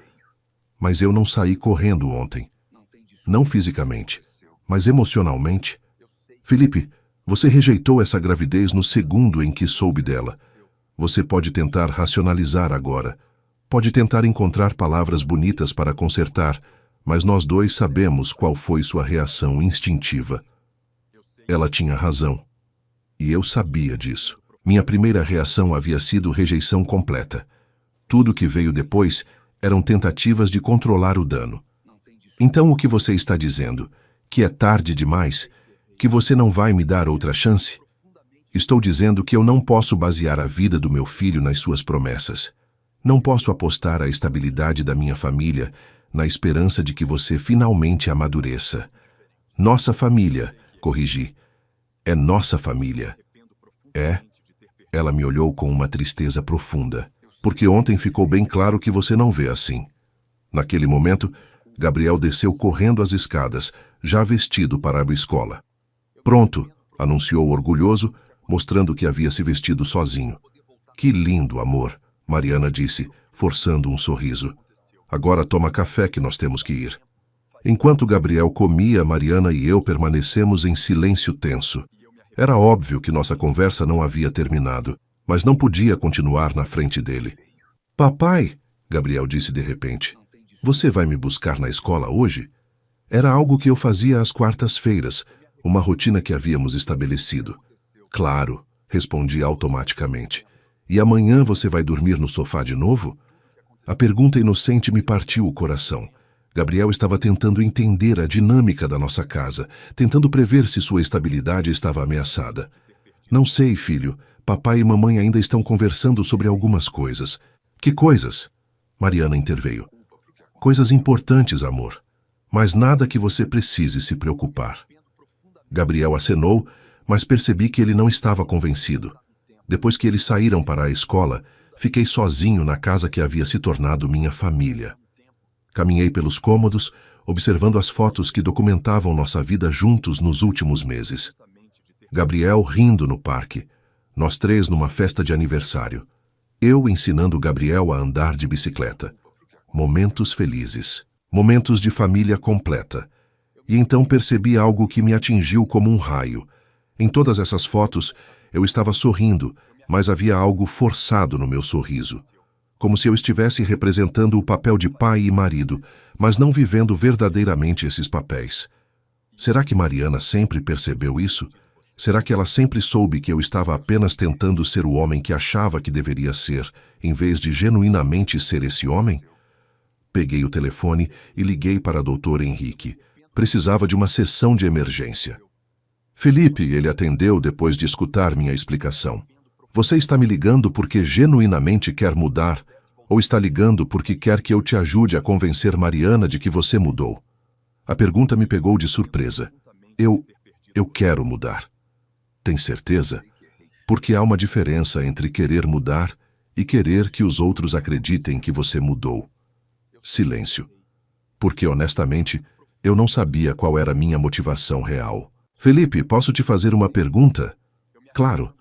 Mas eu não saí correndo ontem. Não fisicamente, mas emocionalmente. Felipe, você rejeitou essa gravidez no segundo em que soube dela. Você pode tentar racionalizar agora. Pode tentar encontrar palavras bonitas para consertar, mas nós 2 sabemos qual foi sua reação instintiva. Ela tinha razão. E eu sabia disso. Minha primeira reação havia sido rejeição completa. Tudo que veio depois eram tentativas de controlar o dano. Então o que você está dizendo? Que é tarde demais? Que você não vai me dar outra chance? Estou dizendo que eu não posso basear a vida do meu filho nas suas promessas. Não posso apostar a estabilidade da minha família na esperança de que você finalmente amadureça. Nossa família, corrigi. É nossa família. É? Ela me olhou com uma tristeza profunda, porque ontem ficou bem claro que você não vê assim. Naquele momento, Gabriel desceu correndo as escadas, já vestido para a escola. Pronto, anunciou orgulhoso, mostrando que havia se vestido sozinho. Que lindo, amor, Mariana disse, forçando um sorriso. Agora toma café que nós temos que ir. Enquanto Gabriel comia, Mariana e eu permanecemos em silêncio tenso. Era óbvio que nossa conversa não havia terminado, mas não podia continuar na frente dele. Papai, Gabriel disse de repente, você vai me buscar na escola hoje? Era algo que eu fazia às quartas-feiras, uma rotina que havíamos estabelecido. Claro, respondi automaticamente. E amanhã você vai dormir no sofá de novo? A pergunta inocente me partiu o coração. Gabriel estava tentando entender a dinâmica da nossa casa, tentando prever se sua estabilidade estava ameaçada. Não sei, filho. Papai e mamãe ainda estão conversando sobre algumas coisas. Que coisas? Mariana interveio. Coisas importantes, amor. Mas nada que você precise se preocupar. Gabriel acenou, mas percebi que ele não estava convencido. Depois que eles saíram para a escola, fiquei sozinho na casa que havia se tornado minha família. Caminhei pelos cômodos, observando as fotos que documentavam nossa vida juntos nos últimos meses. Gabriel rindo no parque, nós três numa festa de aniversário. Eu ensinando Gabriel a andar de bicicleta. Momentos felizes, momentos de família completa. E então percebi algo que me atingiu como um raio. Em todas essas fotos, eu estava sorrindo, mas havia algo forçado no meu sorriso. Como se eu estivesse representando o papel de pai e marido, mas não vivendo verdadeiramente esses papéis. Será que Mariana sempre percebeu isso? Será que ela sempre soube que eu estava apenas tentando ser o homem que achava que deveria ser, em vez de genuinamente ser esse homem? Peguei o telefone e liguei para o Dr. Henrique. Precisava de uma sessão de emergência. Felipe, ele atendeu depois de escutar minha explicação. Você está me ligando porque genuinamente quer mudar, ou está ligando porque quer que eu te ajude a convencer Mariana de que você mudou? A pergunta me pegou de surpresa. Eu quero mudar. Tem certeza? Porque há uma diferença entre querer mudar e querer que os outros acreditem que você mudou. Silêncio. Porque, honestamente, eu não sabia qual era a minha motivação real. Felipe, posso te fazer uma pergunta? Claro.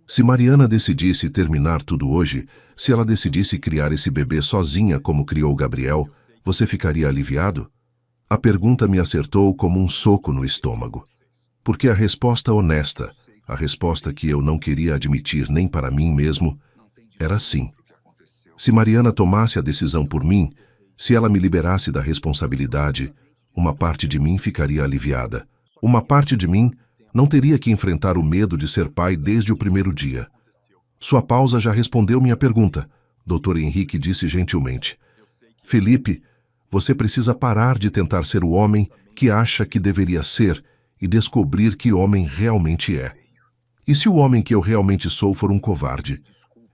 Se Mariana decidisse terminar tudo hoje, se ela decidisse criar esse bebê sozinha como criou Gabriel, você ficaria aliviado? A pergunta me acertou como um soco no estômago. Porque a resposta honesta, a resposta que eu não queria admitir nem para mim mesmo, era sim. Se Mariana tomasse a decisão por mim, se ela me liberasse da responsabilidade, uma parte de mim ficaria aliviada. Uma parte de mim não teria que enfrentar o medo de ser pai desde o primeiro dia. Sua pausa já respondeu minha pergunta. Dr. Henrique disse gentilmente. Felipe, você precisa parar de tentar ser o homem que acha que deveria ser e descobrir que homem realmente é. E se o homem que eu realmente sou for um covarde?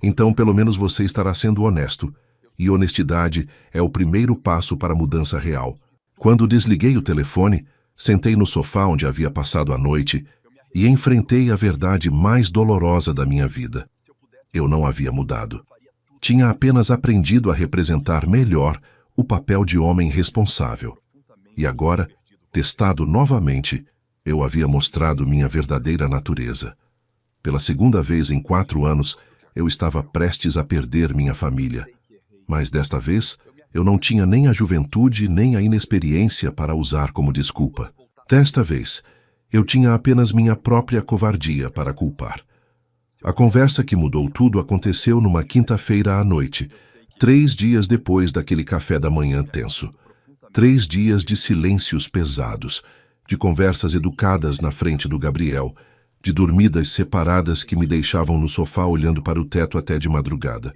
Então pelo menos você estará sendo honesto. E honestidade é o primeiro passo para a mudança real. Quando desliguei o telefone, sentei no sofá onde havia passado a noite e enfrentei a verdade mais dolorosa da minha vida. Eu não havia mudado. Tinha apenas aprendido a representar melhor o papel de homem responsável. E agora, testado novamente, eu havia mostrado minha verdadeira natureza. Pela segunda vez em 4 anos, eu estava prestes a perder minha família. Mas desta vez, eu não tinha nem a juventude nem a inexperiência para usar como desculpa. Desta vez, eu tinha apenas minha própria covardia para culpar. A conversa que mudou tudo aconteceu numa quinta-feira à noite, 3 dias depois daquele café da manhã tenso. 3 dias de silêncios pesados, de conversas educadas na frente do Gabriel, de dormidas separadas que me deixavam no sofá olhando para o teto até de madrugada.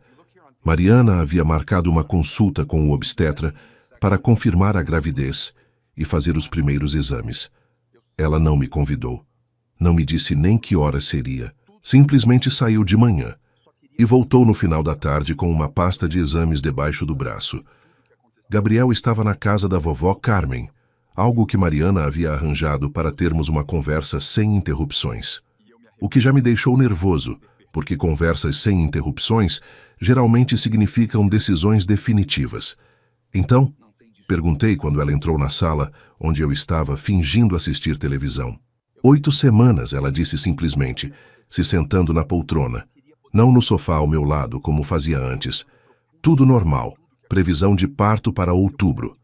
Mariana havia marcado uma consulta com o obstetra para confirmar a gravidez e fazer os primeiros exames. Ela não me convidou. Não me disse nem que hora seria. Simplesmente saiu de manhã e voltou no final da tarde com uma pasta de exames debaixo do braço. Gabriel estava na casa da vovó Carmen, algo que Mariana havia arranjado para termos uma conversa sem interrupções. O que já me deixou nervoso, porque conversas sem interrupções geralmente significam decisões definitivas. Então, perguntei quando ela entrou na sala, onde eu estava fingindo assistir televisão. 8 semanas, ela disse simplesmente, se sentando na poltrona. Não no sofá ao meu lado, como fazia antes. Tudo normal. Previsão de parto para outubro.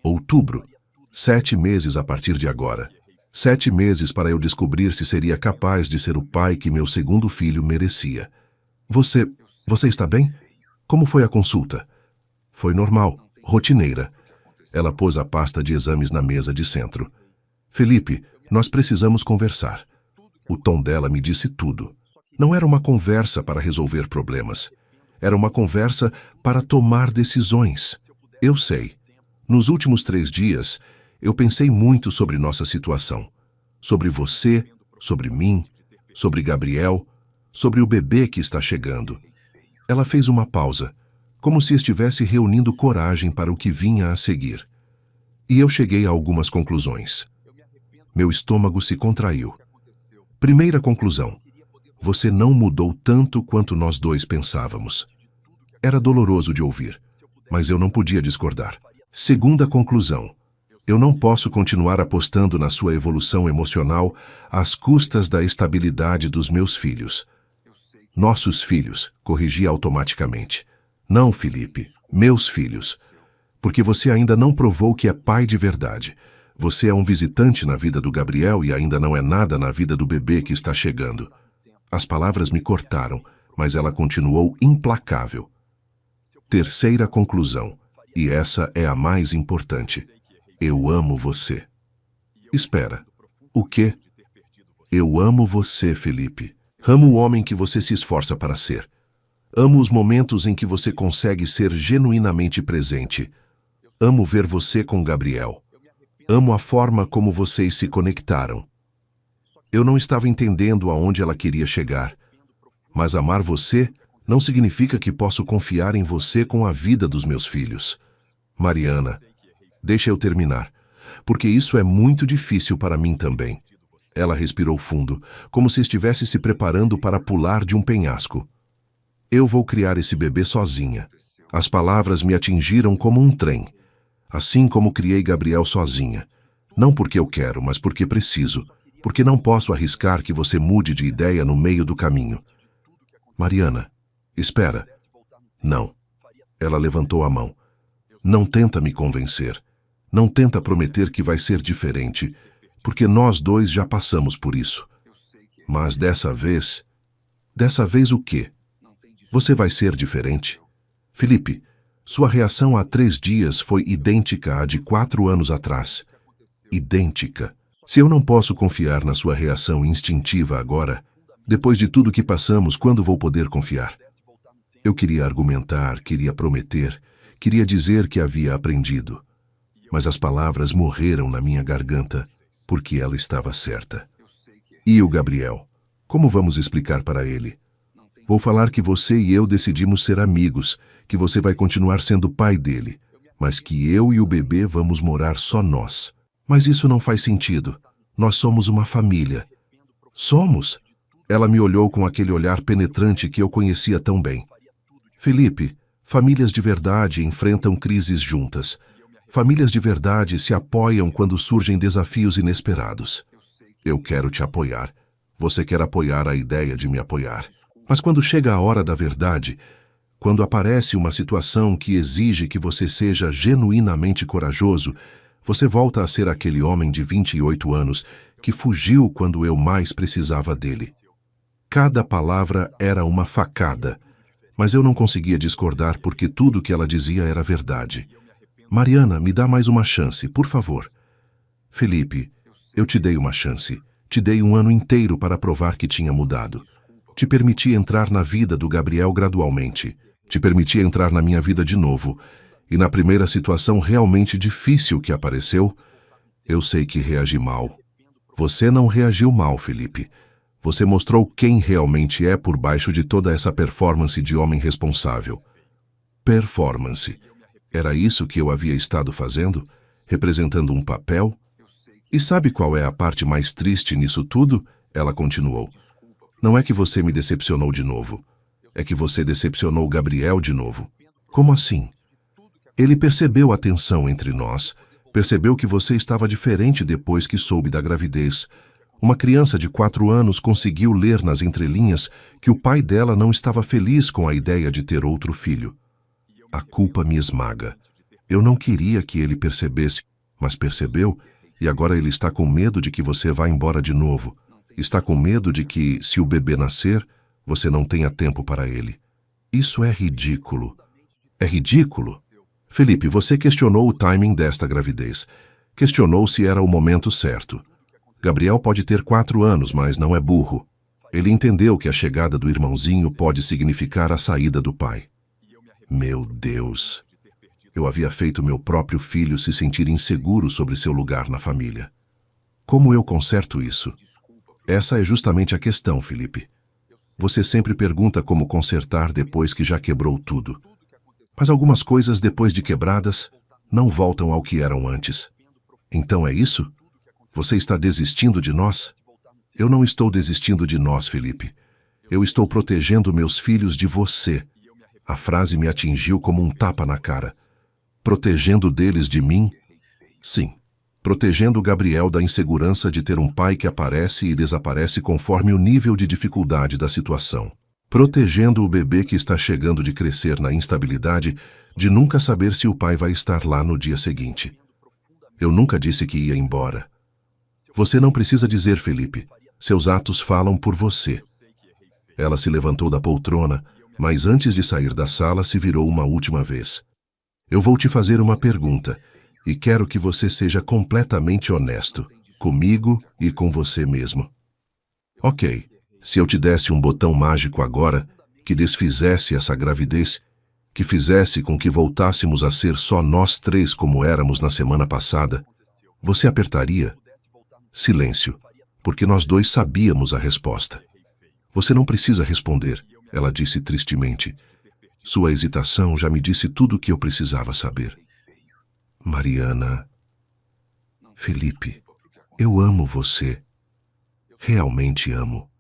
Outubro. 7 meses a partir de agora. 7 meses para eu descobrir se seria capaz de ser o pai que meu segundo filho merecia. Você está bem? Como foi a consulta? Foi normal, rotineira. Ela pôs a pasta de exames na mesa de centro. Felipe, nós precisamos conversar. O tom dela me disse tudo. Não era uma conversa para resolver problemas. Era uma conversa para tomar decisões. Eu sei. Nos últimos 3 dias, eu pensei muito sobre nossa situação. Sobre você, sobre mim, sobre Gabriel, sobre o bebê que está chegando. Ela fez uma pausa, como se estivesse reunindo coragem para o que vinha a seguir. E eu cheguei a algumas conclusões. Meu estômago se contraiu. Primeira conclusão. Você não mudou tanto quanto nós dois pensávamos. Era doloroso de ouvir, mas eu não podia discordar. Segunda conclusão. Eu não posso continuar apostando na sua evolução emocional às custas da estabilidade dos meus filhos. Nossos filhos, corrigi automaticamente. Não, Felipe, meus filhos. Porque você ainda não provou que é pai de verdade. Você é um visitante na vida do Gabriel e ainda não é nada na vida do bebê que está chegando. As palavras me cortaram, mas ela continuou implacável. Terceira conclusão, e essa é a mais importante. Eu amo você. Espera. O quê? Eu amo você, Felipe. Amo o homem que você se esforça para ser. Amo os momentos em que você consegue ser genuinamente presente. Amo ver você com Gabriel. Amo a forma como vocês se conectaram. Eu não estava entendendo aonde ela queria chegar. Mas amar você não significa que posso confiar em você com a vida dos meus filhos. Mariana, deixa eu terminar, porque isso é muito difícil para mim também. Ela respirou fundo, como se estivesse se preparando para pular de um penhasco. Eu vou criar esse bebê sozinha. As palavras me atingiram como um trem. Assim como criei Gabriel sozinha. Não porque eu quero, mas porque preciso. Porque não posso arriscar que você mude de ideia no meio do caminho. Mariana, espera. Não. Ela levantou a mão. Não tenta me convencer. Não tenta prometer que vai ser diferente, porque nós dois já passamos por isso. Mas dessa vez o quê? Você vai ser diferente? Felipe, sua reação há 3 dias foi idêntica à de 4 anos atrás. Idêntica. Se eu não posso confiar na sua reação instintiva agora, depois de tudo que passamos, quando vou poder confiar? Eu queria argumentar, queria prometer, queria dizer que havia aprendido. Mas as palavras morreram na minha garganta, porque ela estava certa. E o Gabriel? Como vamos explicar para ele? Vou falar que você e eu decidimos ser amigos, que você vai continuar sendo pai dele, mas que eu e o bebê vamos morar só nós. Mas isso não faz sentido. Nós somos uma família. Somos? Ela me olhou com aquele olhar penetrante que eu conhecia tão bem. Felipe, famílias de verdade enfrentam crises juntas. Famílias de verdade se apoiam quando surgem desafios inesperados. Eu quero te apoiar. Você quer apoiar a ideia de me apoiar. Mas quando chega a hora da verdade, quando aparece uma situação que exige que você seja genuinamente corajoso, você volta a ser aquele homem de 28 anos que fugiu quando eu mais precisava dele. Cada palavra era uma facada, mas eu não conseguia discordar porque tudo que ela dizia era verdade. Mariana, me dá mais uma chance, por favor. Felipe, eu te dei uma chance. Te dei um ano inteiro para provar que tinha mudado. Te permiti entrar na vida do Gabriel gradualmente. Te permiti entrar na minha vida de novo. E na primeira situação realmente difícil que apareceu, eu sei que reagi mal. Você não reagiu mal, Felipe. Você mostrou quem realmente é por baixo de toda essa performance de homem responsável. Performance. Era isso que eu havia estado fazendo? Representando um papel? E sabe qual é a parte mais triste nisso tudo? Ela continuou. Não é que você me decepcionou de novo. É que você decepcionou Gabriel de novo. Como assim? Ele percebeu a tensão entre nós. Percebeu que você estava diferente depois que soube da gravidez. Uma criança de 4 anos conseguiu ler nas entrelinhas que o pai dela não estava feliz com a ideia de ter outro filho. A culpa me esmaga. Eu não queria que ele percebesse, mas percebeu, e agora ele está com medo de que você vá embora de novo. Está com medo de que, se o bebê nascer, você não tenha tempo para ele. Isso é ridículo. É ridículo. Felipe, você questionou o timing desta gravidez. Questionou se era o momento certo. Gabriel pode ter 4 anos, mas não é burro. Ele entendeu que a chegada do irmãozinho pode significar a saída do pai. Meu Deus! Eu havia feito meu próprio filho se sentir inseguro sobre seu lugar na família. Como eu conserto isso? Essa é justamente a questão, Felipe. Você sempre pergunta como consertar depois que já quebrou tudo. Mas algumas coisas, depois de quebradas, não voltam ao que eram antes. Então é isso? Você está desistindo de nós? Eu não estou desistindo de nós, Felipe. Eu estou protegendo meus filhos de você. A frase me atingiu como um tapa na cara. Protegendo deles de mim? Sim. Protegendo Gabriel da insegurança de ter um pai que aparece e desaparece conforme o nível de dificuldade da situação. Protegendo o bebê que está chegando de crescer na instabilidade, de nunca saber se o pai vai estar lá no dia seguinte. Eu nunca disse que ia embora. Você não precisa dizer, Felipe. Seus atos falam por você. Ela se levantou da poltrona, mas antes de sair da sala se virou uma última vez. Eu vou te fazer uma pergunta, e quero que você seja completamente honesto, comigo e com você mesmo. Ok, se eu te desse um botão mágico agora, que desfizesse essa gravidez, que fizesse com que voltássemos a ser só nós três como éramos na semana passada, você apertaria? Silêncio, porque nós dois sabíamos a resposta. Você não precisa responder, ela disse tristemente. Sua hesitação já me disse tudo o que eu precisava saber. Mariana, Felipe, eu amo você. Realmente amo.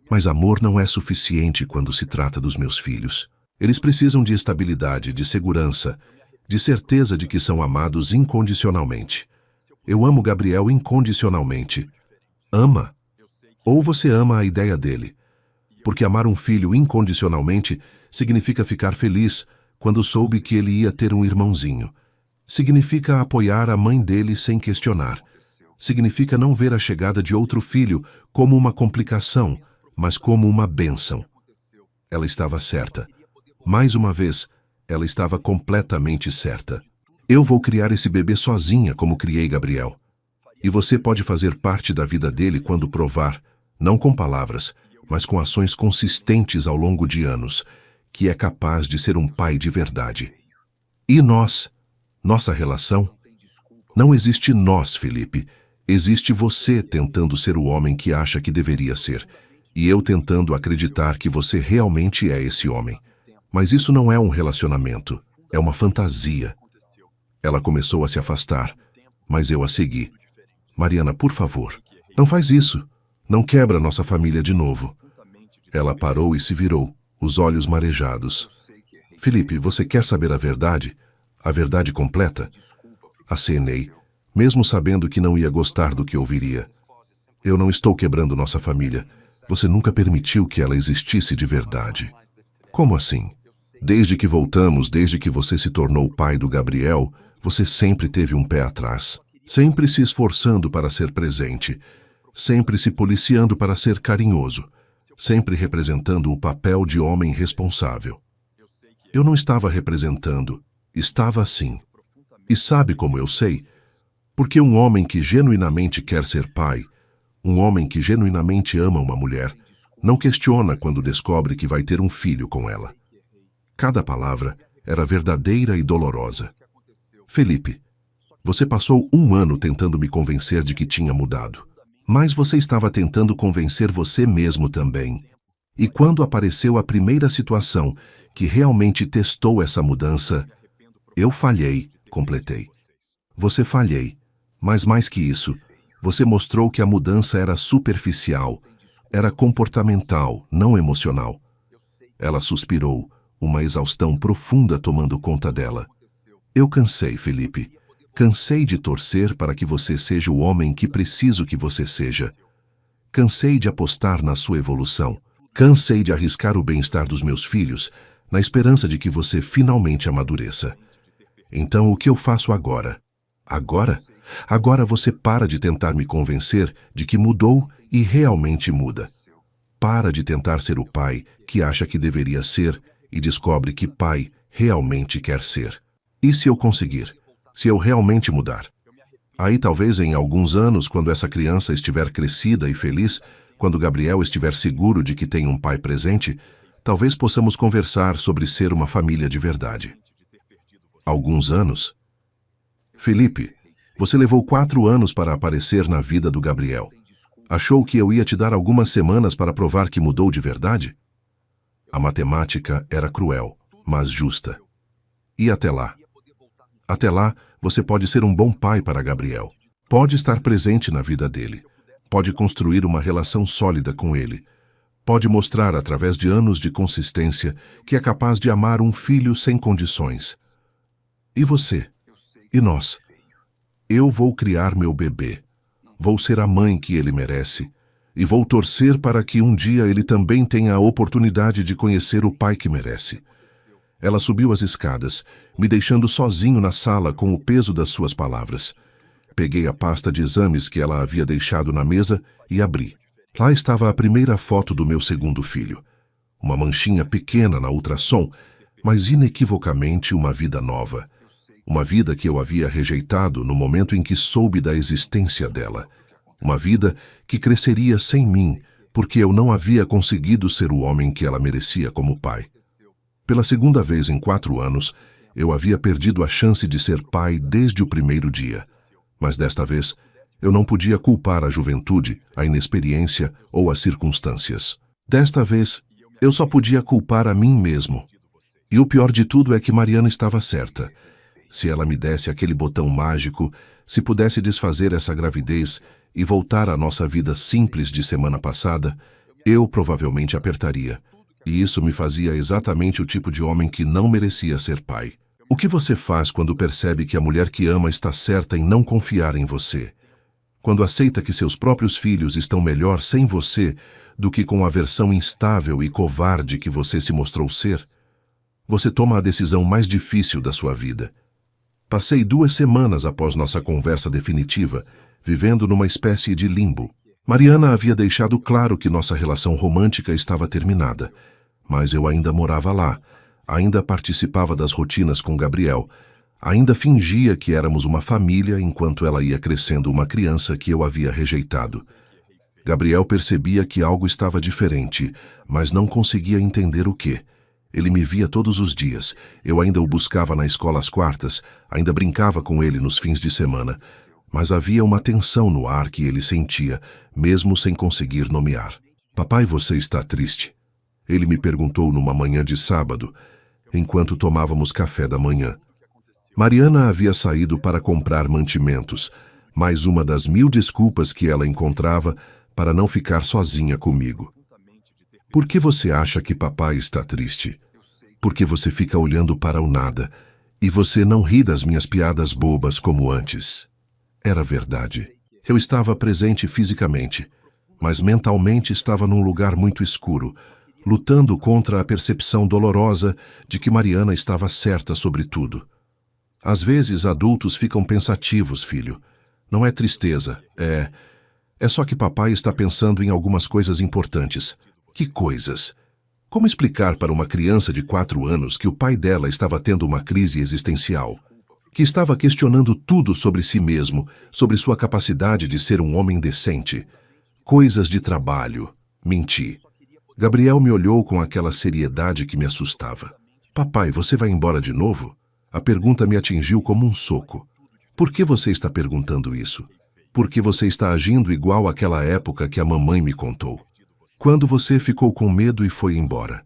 Mas amor não é suficiente quando se trata dos meus filhos. Eles precisam de estabilidade, de segurança, de certeza de que são amados incondicionalmente. Eu amo Gabriel incondicionalmente. Ama. Ou você ama a ideia dele. Porque amar um filho incondicionalmente significa ficar feliz quando soube que ele ia ter um irmãozinho. Significa apoiar a mãe dele sem questionar. Significa não ver a chegada de outro filho como uma complicação, mas como uma bênção. Ela estava certa. Mais uma vez, ela estava completamente certa. Eu vou criar esse bebê sozinha como criei Gabriel. E você pode fazer parte da vida dele quando provar, não com palavras, mas com ações consistentes ao longo de anos, que é capaz de ser um pai de verdade. E nós? Nossa relação? Não existe nós, Felipe. Existe você tentando ser o homem que acha que deveria ser, e eu tentando acreditar que você realmente é esse homem. Mas isso não é um relacionamento, é uma fantasia. Ela começou a se afastar, mas eu a segui. Mariana, por favor, não faz isso. Não quebra nossa família de novo. Ela parou e se virou, os olhos marejados. Felipe, você quer saber a verdade? A verdade completa? Acenei, mesmo sabendo que não ia gostar do que ouviria. Eu não estou quebrando nossa família. Você nunca permitiu que ela existisse de verdade. Como assim? Desde que voltamos, desde que você se tornou o pai do Gabriel, você sempre teve um pé atrás. Sempre se esforçando para ser presente. Sempre se policiando para ser carinhoso. Sempre representando o papel de homem responsável. Eu não estava representando. Estava assim. E sabe como eu sei? Porque um homem que genuinamente quer ser pai, um homem que genuinamente ama uma mulher, não questiona quando descobre que vai ter um filho com ela. Cada palavra era verdadeira e dolorosa. Felipe, você passou 1 ano tentando me convencer de que tinha mudado. Mas você estava tentando convencer você mesmo também. E quando apareceu a primeira situação que realmente testou essa mudança, eu falhei, completei. Você falhei, mas mais que isso, você mostrou que a mudança era superficial, era comportamental, não emocional. Ela suspirou, uma exaustão profunda tomando conta dela. Eu cansei, Felipe. Cansei de torcer para que você seja o homem que preciso que você seja. Cansei de apostar na sua evolução. Cansei de arriscar o bem-estar dos meus filhos, na esperança de que você finalmente amadureça. Então, o que eu faço agora? Agora? Agora você para de tentar me convencer de que mudou e realmente muda. Para de tentar ser o pai que acha que deveria ser e descobre que pai realmente quer ser. E se eu conseguir? Se eu realmente mudar? Aí talvez em alguns anos, quando essa criança estiver crescida e feliz, quando Gabriel estiver seguro de que tem um pai presente, talvez possamos conversar sobre ser uma família de verdade. Alguns anos? Felipe, você levou 4 anos para aparecer na vida do Gabriel. Achou que eu ia te dar algumas semanas para provar que mudou de verdade? A matemática era cruel, mas justa. E até lá? Até lá, você pode ser um bom pai para Gabriel. Pode estar presente na vida dele. Pode construir uma relação sólida com ele. Pode mostrar, através de anos de consistência, que é capaz de amar um filho sem condições. E você? E nós? Eu vou criar meu bebê. Vou ser a mãe que ele merece. E vou torcer para que um dia ele também tenha a oportunidade de conhecer o pai que merece. Ela subiu as escadas, me deixando sozinho na sala com o peso das suas palavras. Peguei a pasta de exames que ela havia deixado na mesa e abri. Lá estava a primeira foto do meu segundo filho. Uma manchinha pequena na ultrassom, mas inequivocamente uma vida nova. Uma vida que eu havia rejeitado no momento em que soube da existência dela. Uma vida que cresceria sem mim, porque eu não havia conseguido ser o homem que ela merecia como pai. Pela segunda vez em 4 anos, eu havia perdido a chance de ser pai desde o primeiro dia. Mas desta vez, eu não podia culpar a juventude, a inexperiência ou as circunstâncias. Desta vez, eu só podia culpar a mim mesmo. E o pior de tudo é que Mariana estava certa. Se ela me desse aquele botão mágico, se pudesse desfazer essa gravidez e voltar à nossa vida simples de semana passada, eu provavelmente apertaria. E isso me fazia exatamente o tipo de homem que não merecia ser pai. O que você faz quando percebe que a mulher que ama está certa em não confiar em você? Quando aceita que seus próprios filhos estão melhor sem você do que com a versão instável e covarde que você se mostrou ser? Você toma a decisão mais difícil da sua vida. Passei 2 semanas após nossa conversa definitiva, vivendo numa espécie de limbo. Mariana havia deixado claro que nossa relação romântica estava terminada, mas eu ainda morava lá, ainda participava das rotinas com Gabriel, ainda fingia que éramos uma família enquanto ela ia crescendo uma criança que eu havia rejeitado. Gabriel percebia que algo estava diferente, mas não conseguia entender o quê. Ele me via todos os dias, eu ainda o buscava na escola às quartas, ainda brincava com ele nos fins de semana, mas havia uma tensão no ar que ele sentia, mesmo sem conseguir nomear. Papai, você está triste? Ele me perguntou numa manhã de sábado, enquanto tomávamos café da manhã. Mariana havia saído para comprar mantimentos, mais uma das 1000 desculpas que ela encontrava para não ficar sozinha comigo. Por que você acha que papai está triste? Porque você fica olhando para o nada, e você não ri das minhas piadas bobas como antes. Era verdade. Eu estava presente fisicamente, mas mentalmente estava num lugar muito escuro, lutando contra a percepção dolorosa de que Mariana estava certa sobre tudo. Às vezes, adultos ficam pensativos, filho. Não é tristeza, é só que papai está pensando em algumas coisas importantes. Que coisas? Como explicar para uma criança de 4 anos que o pai dela estava tendo uma crise existencial? Que estava questionando tudo sobre si mesmo, sobre sua capacidade de ser um homem decente? Coisas de trabalho. Menti. Gabriel me olhou com aquela seriedade que me assustava. Papai, você vai embora de novo? A pergunta me atingiu como um soco. Por que você está perguntando isso? Por que você está agindo igual àquela época que a mamãe me contou? Quando você ficou com medo e foi embora?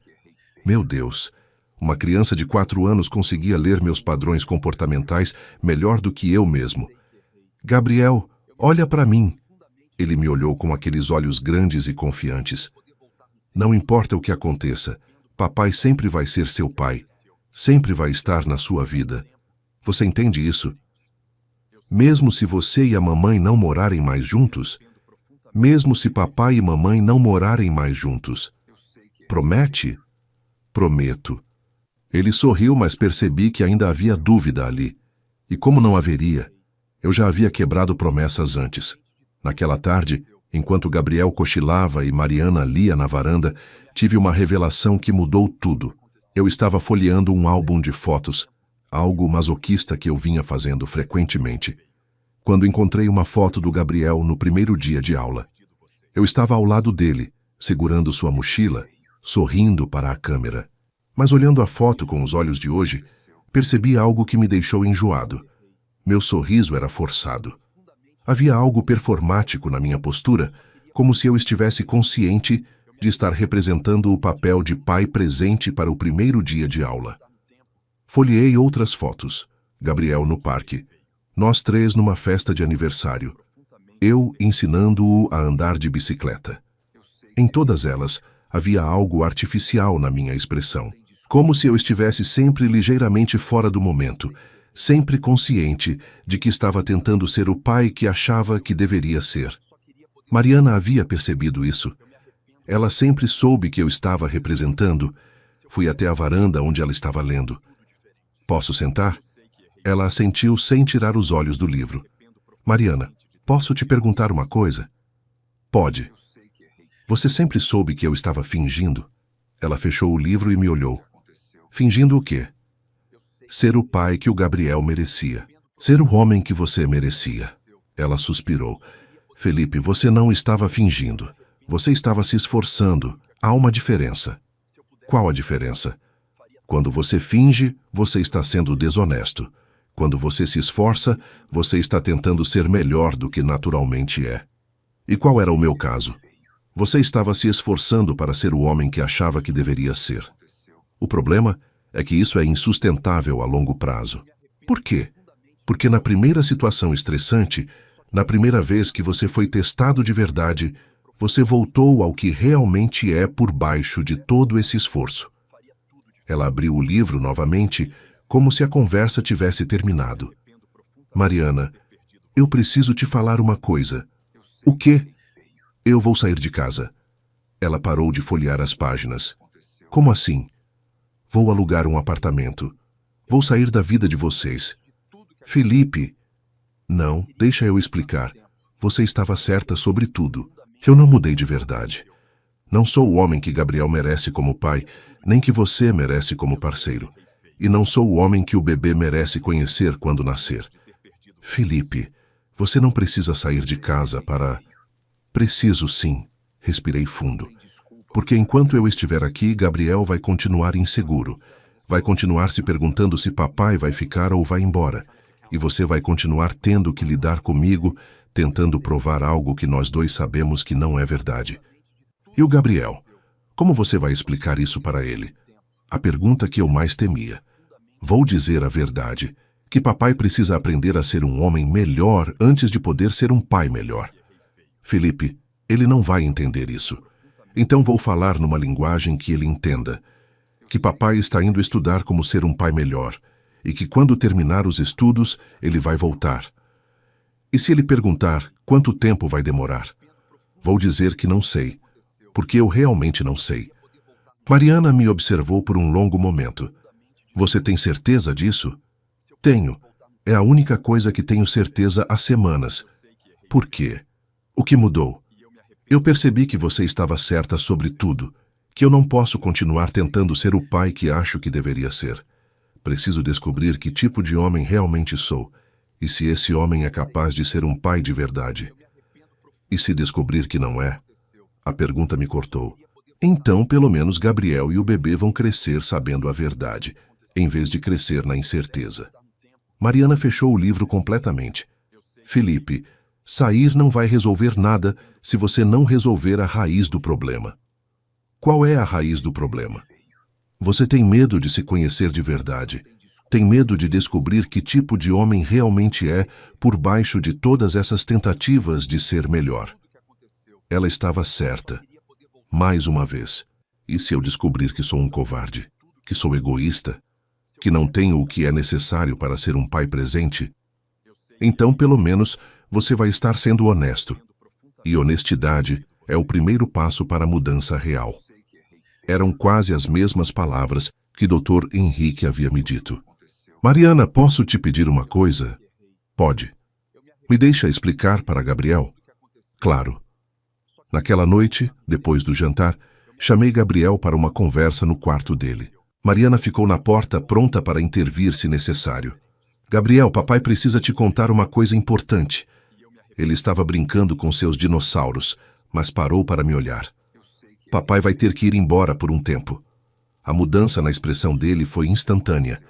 Meu Deus, uma criança de 4 anos conseguia ler meus padrões comportamentais melhor do que eu mesmo. Gabriel, olha para mim. Ele me olhou com aqueles olhos grandes e confiantes. Não importa o que aconteça, papai sempre vai ser seu pai. Sempre vai estar na sua vida. Você entende isso? Mesmo se você e a mamãe não morarem mais juntos, mesmo se papai e mamãe não morarem mais juntos. Promete? Prometo. Ele sorriu, mas percebi que ainda havia dúvida ali. E como não haveria, eu já havia quebrado promessas antes. Naquela tarde, enquanto Gabriel cochilava e Mariana lia na varanda, tive uma revelação que mudou tudo. Eu estava folheando um álbum de fotos, algo masoquista que eu vinha fazendo frequentemente, quando encontrei uma foto do Gabriel no primeiro dia de aula. Eu estava ao lado dele, segurando sua mochila, sorrindo para a câmera. Mas olhando a foto com os olhos de hoje, percebi algo que me deixou enjoado. Meu sorriso era forçado. Havia algo performático na minha postura, como se eu estivesse consciente de estar representando o papel de pai presente para o primeiro dia de aula. Folheei outras fotos. Gabriel no parque. Nós 3 numa festa de aniversário. Eu ensinando-o a andar de bicicleta. Em todas elas, havia algo artificial na minha expressão. Como se eu estivesse sempre ligeiramente fora do momento, sempre consciente de que estava tentando ser o pai que achava que deveria ser. Mariana havia percebido isso. Ela sempre soube que eu estava representando. Fui até a varanda onde ela estava lendo. Posso sentar? Ela assentiu sem tirar os olhos do livro. Mariana, posso te perguntar uma coisa? Pode. Você sempre soube que eu estava fingindo? Ela fechou o livro e me olhou. Fingindo o quê? Ser o pai que o Gabriel merecia. Ser o homem que você merecia. Ela suspirou. Felipe, você não estava fingindo. Você estava se esforçando. Há uma diferença. Qual a diferença? Quando você finge, você está sendo desonesto. Quando você se esforça, você está tentando ser melhor do que naturalmente é. E qual era o meu caso? Você estava se esforçando para ser o homem que achava que deveria ser. O problema é que isso é insustentável a longo prazo. Por quê? Porque na primeira situação estressante, na primeira vez que você foi testado de verdade, você voltou ao que realmente é por baixo de todo esse esforço. Ela abriu o livro novamente, como se a conversa tivesse terminado. Mariana, eu preciso te falar uma coisa. O quê? Eu vou sair de casa. Ela parou de folhear as páginas. Como assim? Vou alugar um apartamento. Vou sair da vida de vocês. Felipe. Não, deixa eu explicar. Você estava certa sobre tudo. Eu não mudei de verdade. Não sou o homem que Gabriel merece como pai, nem que você merece como parceiro. E não sou o homem que o bebê merece conhecer quando nascer. Felipe, você não precisa sair de casa para... Preciso sim, respirei fundo. Porque enquanto eu estiver aqui, Gabriel vai continuar inseguro. Vai continuar se perguntando se papai vai ficar ou vai embora. E você vai continuar tendo que lidar comigo, tentando provar algo que nós dois sabemos que não é verdade. E o Gabriel? Como você vai explicar isso para ele? A pergunta que eu mais temia. Vou dizer a verdade, que papai precisa aprender a ser um homem melhor antes de poder ser um pai melhor. Felipe, ele não vai entender isso. Então vou falar numa linguagem que ele entenda. Que papai está indo estudar como ser um pai melhor, e que quando terminar os estudos, ele vai voltar. E se ele perguntar quanto tempo vai demorar? Vou dizer que não sei, porque eu realmente não sei. Mariana me observou por um longo momento. Você tem certeza disso? Tenho. É a única coisa que tenho certeza há semanas. Por quê? O que mudou? Eu percebi que você estava certa sobre tudo, que eu não posso continuar tentando ser o pai que acho que deveria ser. Preciso descobrir que tipo de homem realmente sou, e se esse homem é capaz de ser um pai de verdade. E se descobrir que não é? A pergunta me cortou. Então, pelo menos Gabriel e o bebê vão crescer sabendo a verdade, em vez de crescer na incerteza. Mariana fechou o livro completamente. Felipe, sair não vai resolver nada se você não resolver a raiz do problema. Qual é a raiz do problema? Você tem medo de se conhecer de verdade. Tem medo de descobrir que tipo de homem realmente é por baixo de todas essas tentativas de ser melhor. Ela estava certa. Mais uma vez. E se eu descobrir que sou um covarde? Que sou egoísta? Que não tenho o que é necessário para ser um pai presente? Então, pelo menos, você vai estar sendo honesto. E honestidade é o primeiro passo para a mudança real. Eram quase as mesmas palavras que Dr. Henrique havia me dito. Mariana, posso te pedir uma coisa? Pode. Me deixa explicar para Gabriel? Claro. Naquela noite, depois do jantar, chamei Gabriel para uma conversa no quarto dele. Mariana ficou na porta pronta para intervir se necessário. Gabriel, papai precisa te contar uma coisa importante. Ele estava brincando com seus dinossauros, mas parou para me olhar. Papai vai ter que ir embora por um tempo. A mudança na expressão dele foi instantânea.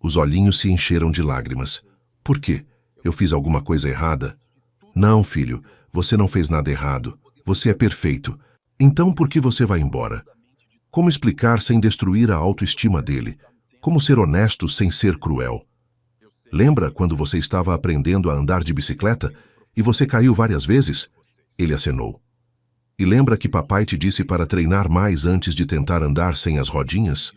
Os olhinhos se encheram de lágrimas. Por quê? Eu fiz alguma coisa errada? Não, filho, você não fez nada errado. Você é perfeito. Então por que você vai embora? Como explicar sem destruir a autoestima dele? Como ser honesto sem ser cruel? Lembra quando você estava aprendendo a andar de bicicleta e você caiu várias vezes? Ele acenou. E lembra que papai te disse para treinar mais antes de tentar andar sem as rodinhas?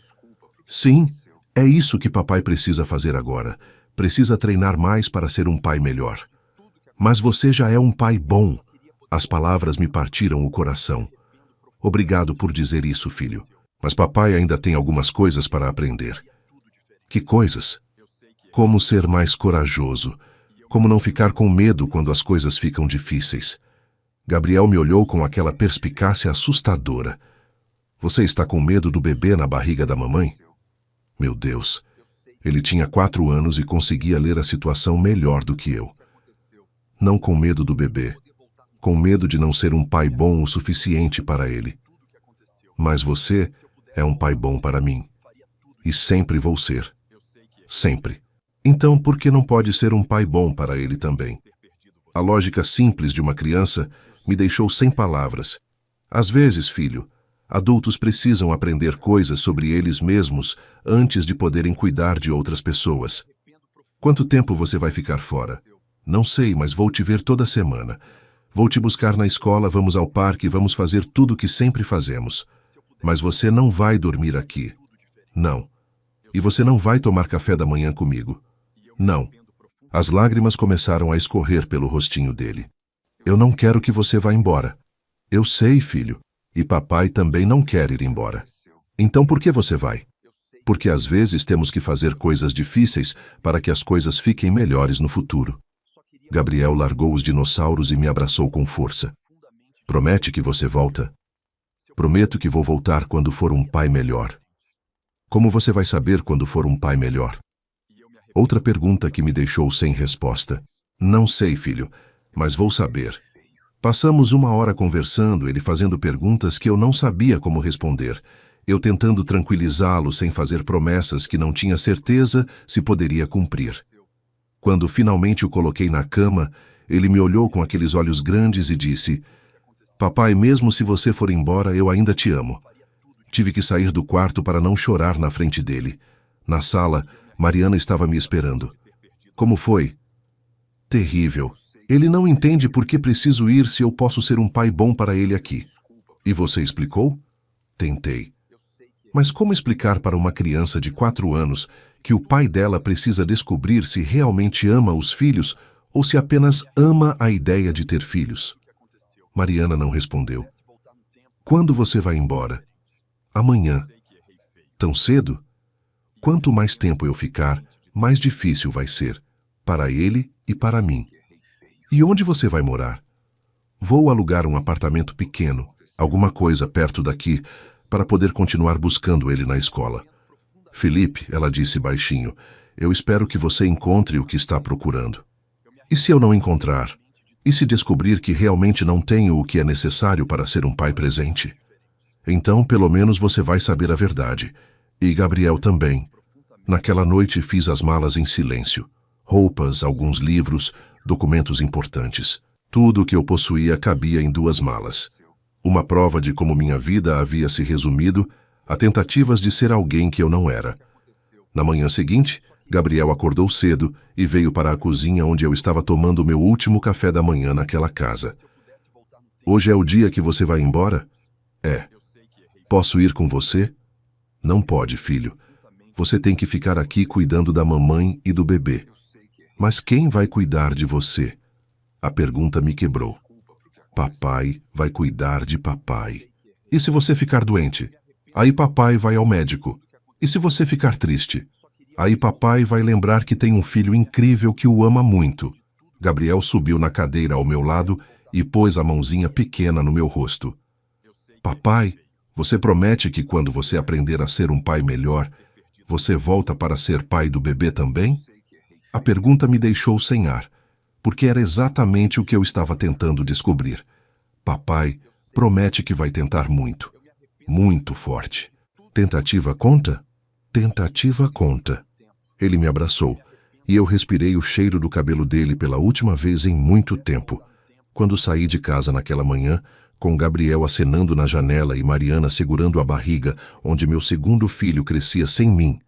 Sim, é isso que papai precisa fazer agora. Precisa treinar mais para ser um pai melhor. Mas você já é um pai bom. As palavras me partiram o coração. Obrigado por dizer isso, filho. Mas papai ainda tem algumas coisas para aprender. Que coisas? Como ser mais corajoso. Como não ficar com medo quando as coisas ficam difíceis. Gabriel me olhou com aquela perspicácia assustadora. Você está com medo do bebê na barriga da mamãe? Meu Deus. Ele tinha 4 anos e conseguia ler a situação melhor do que eu. Não com medo do bebê. Com medo de não ser um pai bom o suficiente para ele. Mas você é um pai bom para mim. E sempre vou ser. Sempre. Então, por que não pode ser um pai bom para ele também? A lógica simples de uma criança me deixou sem palavras. Às vezes, filho, adultos precisam aprender coisas sobre eles mesmos antes de poderem cuidar de outras pessoas. Quanto tempo você vai ficar fora? Não sei, mas vou te ver toda semana. Vou te buscar na escola, vamos ao parque, vamos fazer tudo o que sempre fazemos. Mas você não vai dormir aqui. Não. E você não vai tomar café da manhã comigo. Não. As lágrimas começaram a escorrer pelo rostinho dele. Eu não quero que você vá embora. Eu sei, filho. E papai também não quer ir embora. Então por que você vai? Porque às vezes temos que fazer coisas difíceis para que as coisas fiquem melhores no futuro. Gabriel largou os dinossauros e me abraçou com força. Promete que você volta? Prometo que vou voltar quando for um pai melhor. Como você vai saber quando for um pai melhor? Outra pergunta que me deixou sem resposta. Não sei, filho, mas vou saber. Passamos 1 hora conversando, ele fazendo perguntas que eu não sabia como responder. Eu tentando tranquilizá-lo sem fazer promessas que não tinha certeza se poderia cumprir. Quando finalmente o coloquei na cama, ele me olhou com aqueles olhos grandes e disse: Papai, mesmo se você for embora, eu ainda te amo. Tive que sair do quarto para não chorar na frente dele. Na sala, Mariana estava me esperando. Como foi? Terrível. Ele não entende por que preciso ir se eu posso ser um pai bom para ele aqui. E você explicou? Tentei. Mas como explicar para uma criança de 4 anos que o pai dela precisa descobrir se realmente ama os filhos ou se apenas ama a ideia de ter filhos? Mariana não respondeu. Quando você vai embora? Amanhã. Tão cedo? Quanto mais tempo eu ficar, mais difícil vai ser, para ele e para mim. E onde você vai morar? Vou alugar um apartamento pequeno, alguma coisa perto daqui, para poder continuar buscando ele na escola. Felipe, ela disse baixinho, eu espero que você encontre o que está procurando. E se eu não encontrar? E se descobrir que realmente não tenho o que é necessário para ser um pai presente? Então, pelo menos você vai saber a verdade. E Gabriel também. Naquela noite fiz as malas em silêncio. Roupas, alguns livros, documentos importantes. Tudo o que eu possuía cabia em 2 malas. Uma prova de como minha vida havia se resumido a tentativas de ser alguém que eu não era. Na manhã seguinte, Gabriel acordou cedo e veio para a cozinha onde eu estava tomando o meu último café da manhã naquela casa. Hoje é o dia que você vai embora? É. Posso ir com você? Não pode, filho. Você tem que ficar aqui cuidando da mamãe e do bebê. Mas quem vai cuidar de você? A pergunta me quebrou. Papai vai cuidar de papai. E se você ficar doente? Aí papai vai ao médico. E se você ficar triste? Aí papai vai lembrar que tem um filho incrível que o ama muito. Gabriel subiu na cadeira ao meu lado e pôs a mãozinha pequena no meu rosto. Papai, você promete que quando você aprender a ser um pai melhor, você volta para ser pai do bebê também? A pergunta me deixou sem ar, porque era exatamente o que eu estava tentando descobrir. Papai promete que vai tentar muito, muito forte. Tentativa conta? Tentativa conta. Ele me abraçou, e eu respirei o cheiro do cabelo dele pela última vez em muito tempo. Quando saí de casa naquela manhã, com Gabriel acenando na janela e Mariana segurando a barriga onde meu segundo filho crescia sem mim,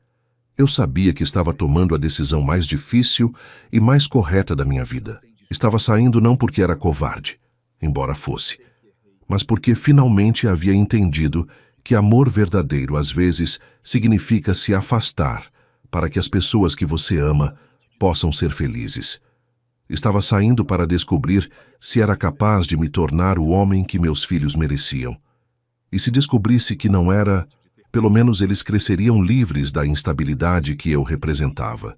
eu sabia que estava tomando a decisão mais difícil e mais correta da minha vida. Estava saindo não porque era covarde, embora fosse, mas porque finalmente havia entendido que amor verdadeiro às vezes significa se afastar para que as pessoas que você ama possam ser felizes. Estava saindo para descobrir se era capaz de me tornar o homem que meus filhos mereciam. E se descobrisse que não era, pelo menos eles cresceriam livres da instabilidade que eu representava.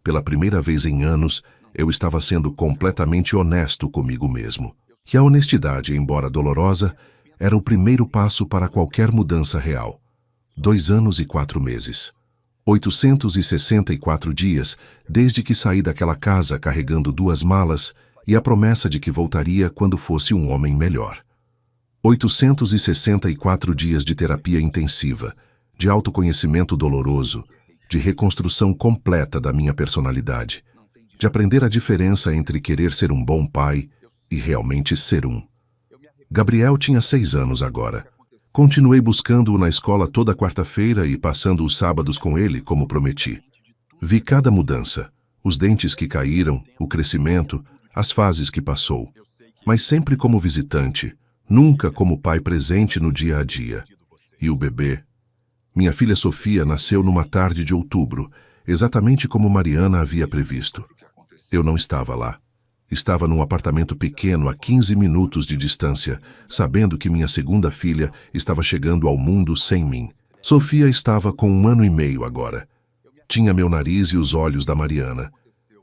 Pela primeira vez em anos, eu estava sendo completamente honesto comigo mesmo. E a honestidade, embora dolorosa, era o primeiro passo para qualquer mudança real. 2 anos e 4 meses. 864 dias desde que saí daquela casa carregando 2 malas e a promessa de que voltaria quando fosse um homem melhor. 864 dias de terapia intensiva, de autoconhecimento doloroso, de reconstrução completa da minha personalidade, de aprender a diferença entre querer ser um bom pai e realmente ser um. Gabriel tinha 6 anos agora. Continuei buscando-o na escola toda quarta-feira e passando os sábados com ele, como prometi. Vi cada mudança, os dentes que caíram, o crescimento, as fases que passou. Mas sempre como visitante, nunca como pai presente no dia a dia. E o bebê? Minha filha Sofia nasceu numa tarde de outubro, exatamente como Mariana havia previsto. Eu não estava lá. Estava num apartamento pequeno a 15 minutos de distância, sabendo que minha segunda filha estava chegando ao mundo sem mim. Sofia estava com 1 ano e meio agora. Tinha meu nariz e os olhos da Mariana.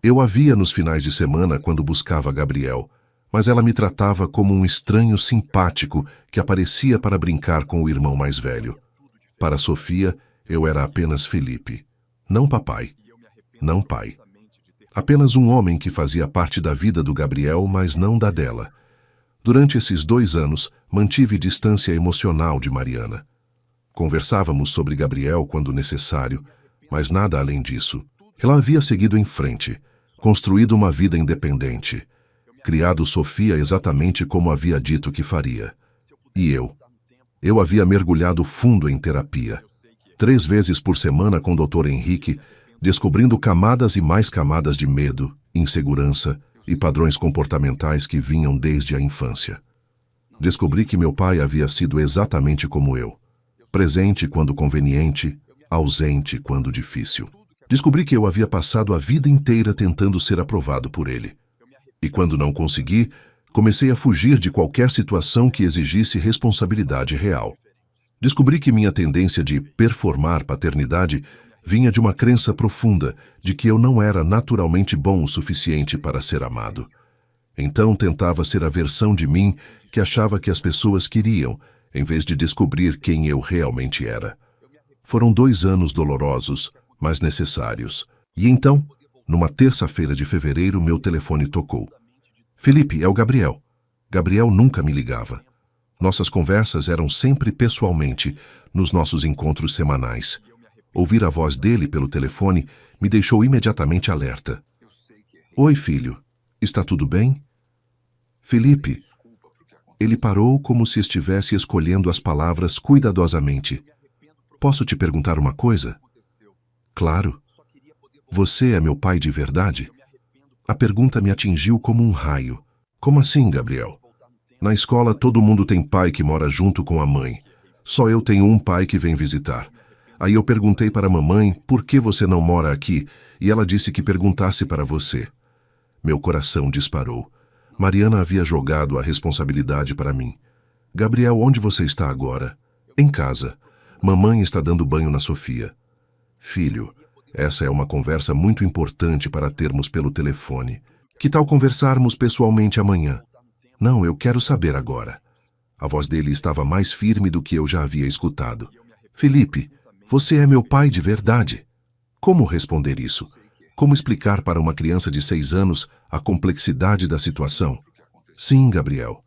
Eu a via nos finais de semana quando buscava Gabriel, mas ela me tratava como um estranho simpático que aparecia para brincar com o irmão mais velho. Para Sofia, eu era apenas Felipe. Não papai. Não pai. Apenas um homem que fazia parte da vida do Gabriel, mas não da dela. Durante esses 2 anos, mantive distância emocional de Mariana. Conversávamos sobre Gabriel quando necessário, mas nada além disso. Ela havia seguido em frente, construído uma vida independente, criado Sofia exatamente como havia dito que faria. E eu havia mergulhado fundo em terapia. 3 vezes por semana com o Dr. Henrique, descobrindo camadas e mais camadas de medo, insegurança e padrões comportamentais que vinham desde a infância. Descobri que meu pai havia sido exatamente como eu, presente quando conveniente, ausente quando difícil. Descobri que eu havia passado a vida inteira tentando ser aprovado por ele. E quando não consegui, comecei a fugir de qualquer situação que exigisse responsabilidade real. Descobri que minha tendência de performar paternidade vinha de uma crença profunda de que eu não era naturalmente bom o suficiente para ser amado. Então tentava ser a versão de mim que achava que as pessoas queriam, em vez de descobrir quem eu realmente era. Foram 2 anos dolorosos, mas necessários. E então, numa terça-feira de fevereiro, meu telefone tocou. Felipe, é o Gabriel. Gabriel nunca me ligava. Nossas conversas eram sempre pessoalmente, nos nossos encontros semanais. Ouvir a voz dele pelo telefone me deixou imediatamente alerta. Oi, filho. Está tudo bem? Felipe. Ele parou como se estivesse escolhendo as palavras cuidadosamente. Posso te perguntar uma coisa? Claro. Você é meu pai de verdade? A pergunta me atingiu como um raio. Como assim, Gabriel? Na escola todo mundo tem pai que mora junto com a mãe. Só eu tenho um pai que vem visitar. Aí eu perguntei para a mamãe por que você não mora aqui e ela disse que perguntasse para você. Meu coração disparou. Mariana havia jogado a responsabilidade para mim. Gabriel, onde você está agora? Em casa. Mamãe está dando banho na Sofia. Filho, essa é uma conversa muito importante para termos pelo telefone. Que tal conversarmos pessoalmente amanhã? Não, eu quero saber agora. A voz dele estava mais firme do que eu já havia escutado. Felipe, você é meu pai de verdade. Como responder isso? Como explicar para uma criança de 6 anos a complexidade da situação? Sim, Gabriel.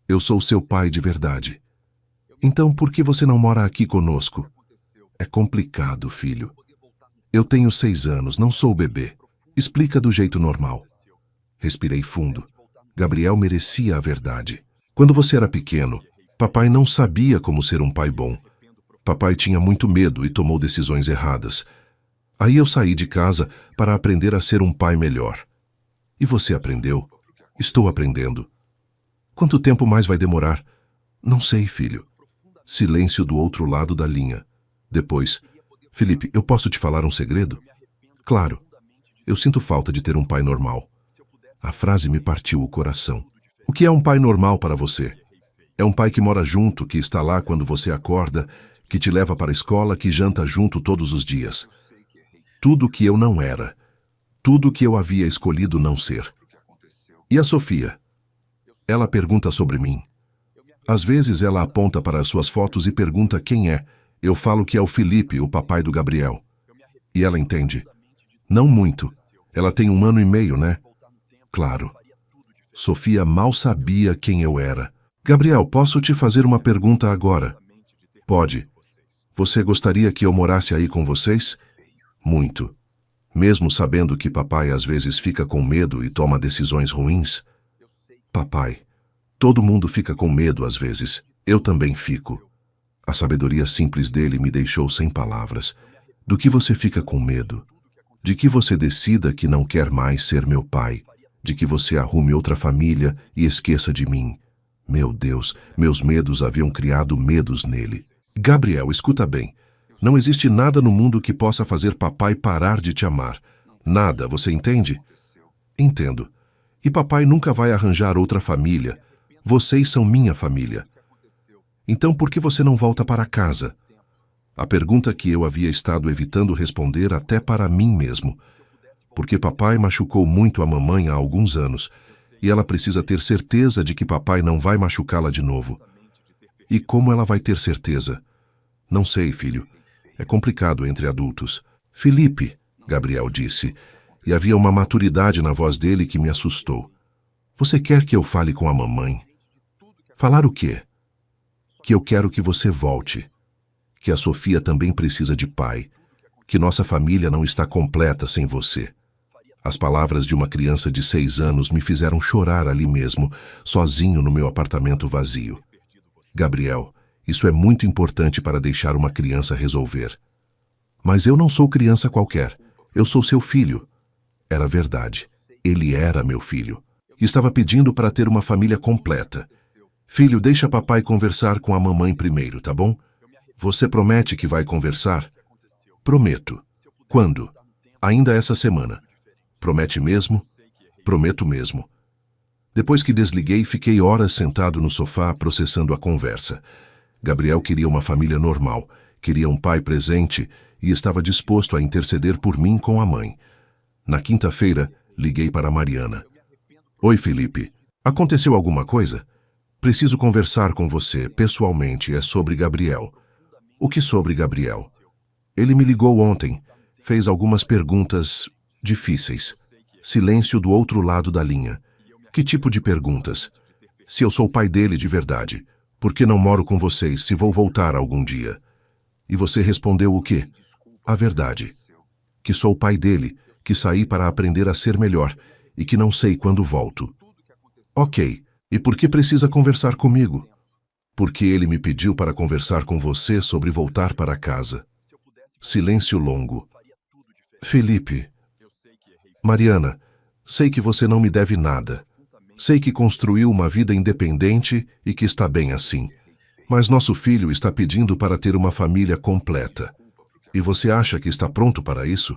Eu sou seu pai de verdade. Então, por que você não mora aqui conosco? É complicado, filho. Eu tenho 6 anos, não sou bebê. Explica do jeito normal. Respirei fundo. Gabriel merecia a verdade. Quando você era pequeno, papai não sabia como ser um pai bom. Papai tinha muito medo e tomou decisões erradas. Aí eu saí de casa para aprender a ser um pai melhor. E você aprendeu? Estou aprendendo. Quanto tempo mais vai demorar? Não sei, filho. Silêncio do outro lado da linha. Depois, Felipe, eu posso te falar um segredo? Claro. Eu sinto falta de ter um pai normal. A frase me partiu o coração. O que é um pai normal para você? É um pai que mora junto, que está lá quando você acorda, que te leva para a escola, que janta junto todos os dias. Tudo que eu não era. Tudo que eu havia escolhido não ser. E a Sofia? Ela pergunta sobre mim. Às vezes ela aponta para as suas fotos e pergunta quem é. Eu falo que é o Felipe, o papai do Gabriel. E ela entende. Não muito. Ela tem 1 ano e meio, né? Claro. Sofia mal sabia quem eu era. Gabriel, posso te fazer uma pergunta agora? Pode. Você gostaria que eu morasse aí com vocês? Muito. Mesmo sabendo que papai às vezes fica com medo e toma decisões ruins? Papai, todo mundo fica com medo às vezes. Eu também fico. A sabedoria simples dele me deixou sem palavras. Do que você fica com medo? De que você decida que não quer mais ser meu pai? De que você arrume outra família e esqueça de mim? Meu Deus, meus medos haviam criado medos nele. Gabriel, escuta bem. Não existe nada no mundo que possa fazer papai parar de te amar. Nada, você entende? Entendo. E papai nunca vai arranjar outra família. Vocês são minha família. Então por que você não volta para casa? A pergunta que eu havia estado evitando responder até para mim mesmo. Porque papai machucou muito a mamãe há alguns anos, e ela precisa ter certeza de que papai não vai machucá-la de novo. E como ela vai ter certeza? Não sei, filho. É complicado entre adultos. Felipe, Gabriel disse, e havia uma maturidade na voz dele que me assustou. Você quer que eu fale com a mamãe? Falar o quê? Que eu quero que você volte. Que a Sofia também precisa de pai. Que nossa família não está completa sem você. As palavras de uma criança de 6 anos me fizeram chorar ali mesmo, sozinho no meu apartamento vazio. Gabriel, isso é muito importante para deixar uma criança resolver. Mas eu não sou criança qualquer. Eu sou seu filho. Era verdade. Ele era meu filho. Estava pedindo para ter uma família completa. Filho, deixa papai conversar com a mamãe primeiro, tá bom? Você promete que vai conversar? Prometo. Quando? Ainda essa semana. Promete mesmo? Prometo mesmo. Depois que desliguei, fiquei horas sentado no sofá processando a conversa. Gabriel queria uma família normal, queria um pai presente e estava disposto a interceder por mim com a mãe. Na quinta-feira, liguei para Mariana. Oi, Felipe. Aconteceu alguma coisa? Preciso conversar com você, pessoalmente, é sobre Gabriel. O que sobre Gabriel? Ele me ligou ontem, fez algumas perguntas difíceis. Silêncio do outro lado da linha. Que tipo de perguntas? Se eu sou pai dele de verdade, por que não moro com vocês se vou voltar algum dia? E você respondeu o quê? A verdade. Que sou o pai dele, que saí para aprender a ser melhor e que não sei quando volto. Ok. E por que precisa conversar comigo? Porque ele me pediu para conversar com você sobre voltar para casa. Silêncio longo. Felipe. Mariana, sei que você não me deve nada. Sei que construiu uma vida independente e que está bem assim. Mas nosso filho está pedindo para ter uma família completa. E você acha que está pronto para isso?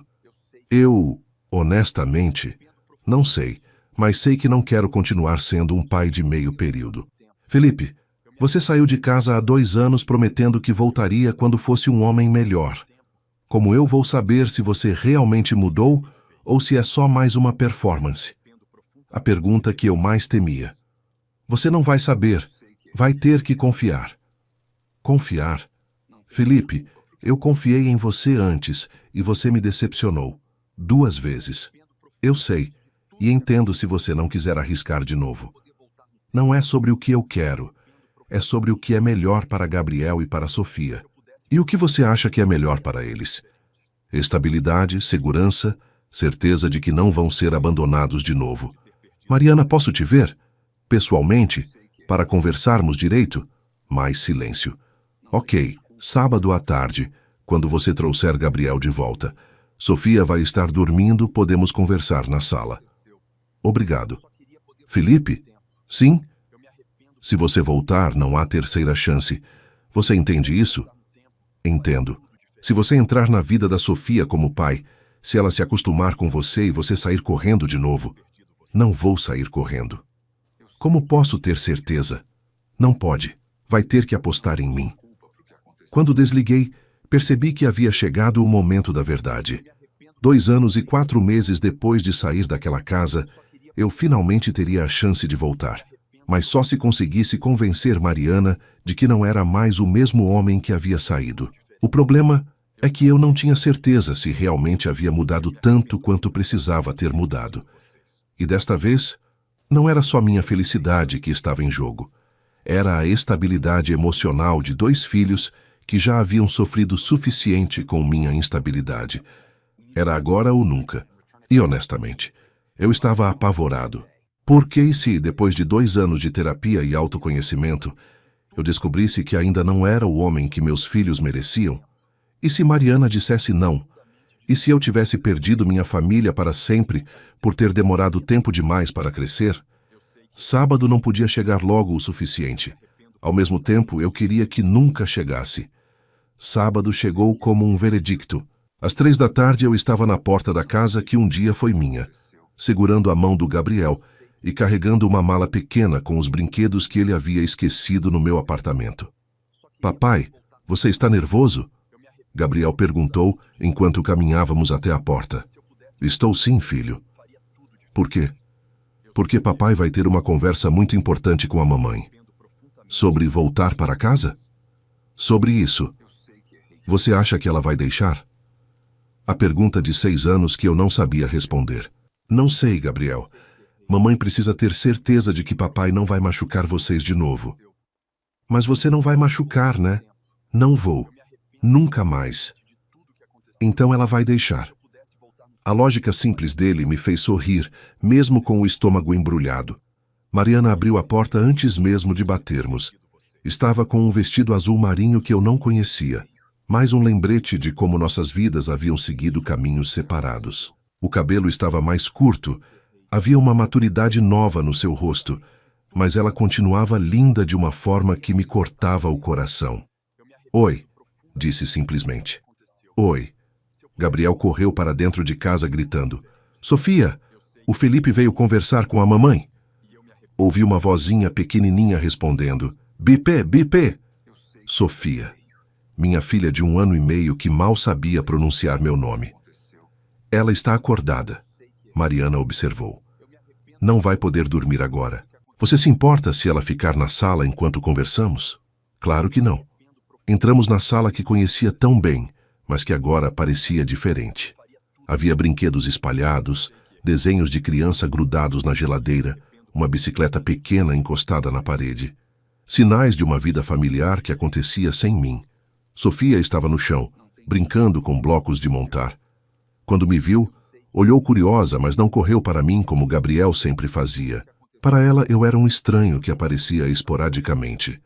Eu, honestamente, não sei. Mas sei que não quero continuar sendo um pai de meio período. Felipe, você saiu de casa há 2 anos prometendo que voltaria quando fosse um homem melhor. Como eu vou saber se você realmente mudou ou se é só mais uma performance? A pergunta que eu mais temia. Você não vai saber. Vai ter que confiar. Confiar? Felipe, eu confiei em você antes e você me decepcionou. 2 vezes. Eu sei. E entendo se você não quiser arriscar de novo. Não é sobre o que eu quero. É sobre o que é melhor para Gabriel e para Sofia. E o que você acha que é melhor para eles? Estabilidade, segurança, certeza de que não vão ser abandonados de novo. Mariana, posso te ver? Pessoalmente? Para conversarmos direito? Mais silêncio. Ok, sábado à tarde, quando você trouxer Gabriel de volta. Sofia vai estar dormindo, podemos conversar na sala. Obrigado. Felipe? Sim? Se você voltar, não há terceira chance. Você entende isso? Entendo. Se você entrar na vida da Sofia como pai, Se ela se acostumar com você e você sair correndo de novo, não vou sair correndo. Como posso ter certeza? Não pode. Vai ter que apostar em mim. Quando desliguei, percebi que havia chegado o momento da verdade. 2 anos e 4 meses depois de sair daquela casa, eu finalmente teria a chance de voltar. Mas só se conseguisse convencer Mariana de que não era mais o mesmo homem que havia saído. O problema é que eu não tinha certeza se realmente havia mudado tanto quanto precisava ter mudado. E desta vez, não era só minha felicidade que estava em jogo. Era a estabilidade emocional de 2 filhos que já haviam sofrido o suficiente com minha instabilidade. Era agora ou nunca. E, honestamente, eu estava apavorado. Porque e se, depois de 2 anos de terapia e autoconhecimento, eu descobrisse que ainda não era o homem que meus filhos mereciam? E se Mariana dissesse não? E se eu tivesse perdido minha família para sempre por ter demorado tempo demais para crescer? Sábado não podia chegar logo o suficiente. Ao mesmo tempo, eu queria que nunca chegasse. Sábado chegou como um veredicto. Às 3 da tarde eu estava na porta da casa que um dia foi minha, segurando a mão do Gabriel e carregando uma mala pequena com os brinquedos que ele havia esquecido no meu apartamento. Papai, você está nervoso? Gabriel perguntou enquanto caminhávamos até a porta. Estou sim, filho. Por quê? Porque papai vai ter uma conversa muito importante com a mamãe. Sobre voltar para casa? Sobre isso. Você acha que ela vai deixar? A pergunta de 6 anos que eu não sabia responder. Não sei, Gabriel. Mamãe precisa ter certeza de que papai não vai machucar vocês de novo. Mas você não vai machucar, né? Não vou. Nunca mais. Então ela vai deixar. A lógica simples dele me fez sorrir, mesmo com o estômago embrulhado. Mariana abriu a porta antes mesmo de batermos. Estava com um vestido azul marinho que eu não conhecia. Mais um lembrete de como nossas vidas haviam seguido caminhos separados. O cabelo estava mais curto, havia uma maturidade nova no seu rosto, mas ela continuava linda de uma forma que me cortava o coração. Oi, disse simplesmente. Oi. Gabriel correu para dentro de casa gritando. Sofia, o Felipe veio conversar com a mamãe. Ouvi uma vozinha pequenininha respondendo. Bipê, bipê. Sofia. Minha filha de 1 ano e meio que mal sabia pronunciar meu nome. Ela está acordada, Mariana observou. Não vai poder dormir agora. Você se importa se ela ficar na sala enquanto conversamos? Claro que não. Entramos na sala que conhecia tão bem, mas que agora parecia diferente. Havia brinquedos espalhados, desenhos de criança grudados na geladeira, uma bicicleta pequena encostada na parede. Sinais de uma vida familiar que acontecia sem mim. Sofia estava no chão, brincando com blocos de montar. Quando me viu, olhou curiosa, mas não correu para mim como Gabriel sempre fazia. Para ela, eu era um estranho que aparecia esporadicamente.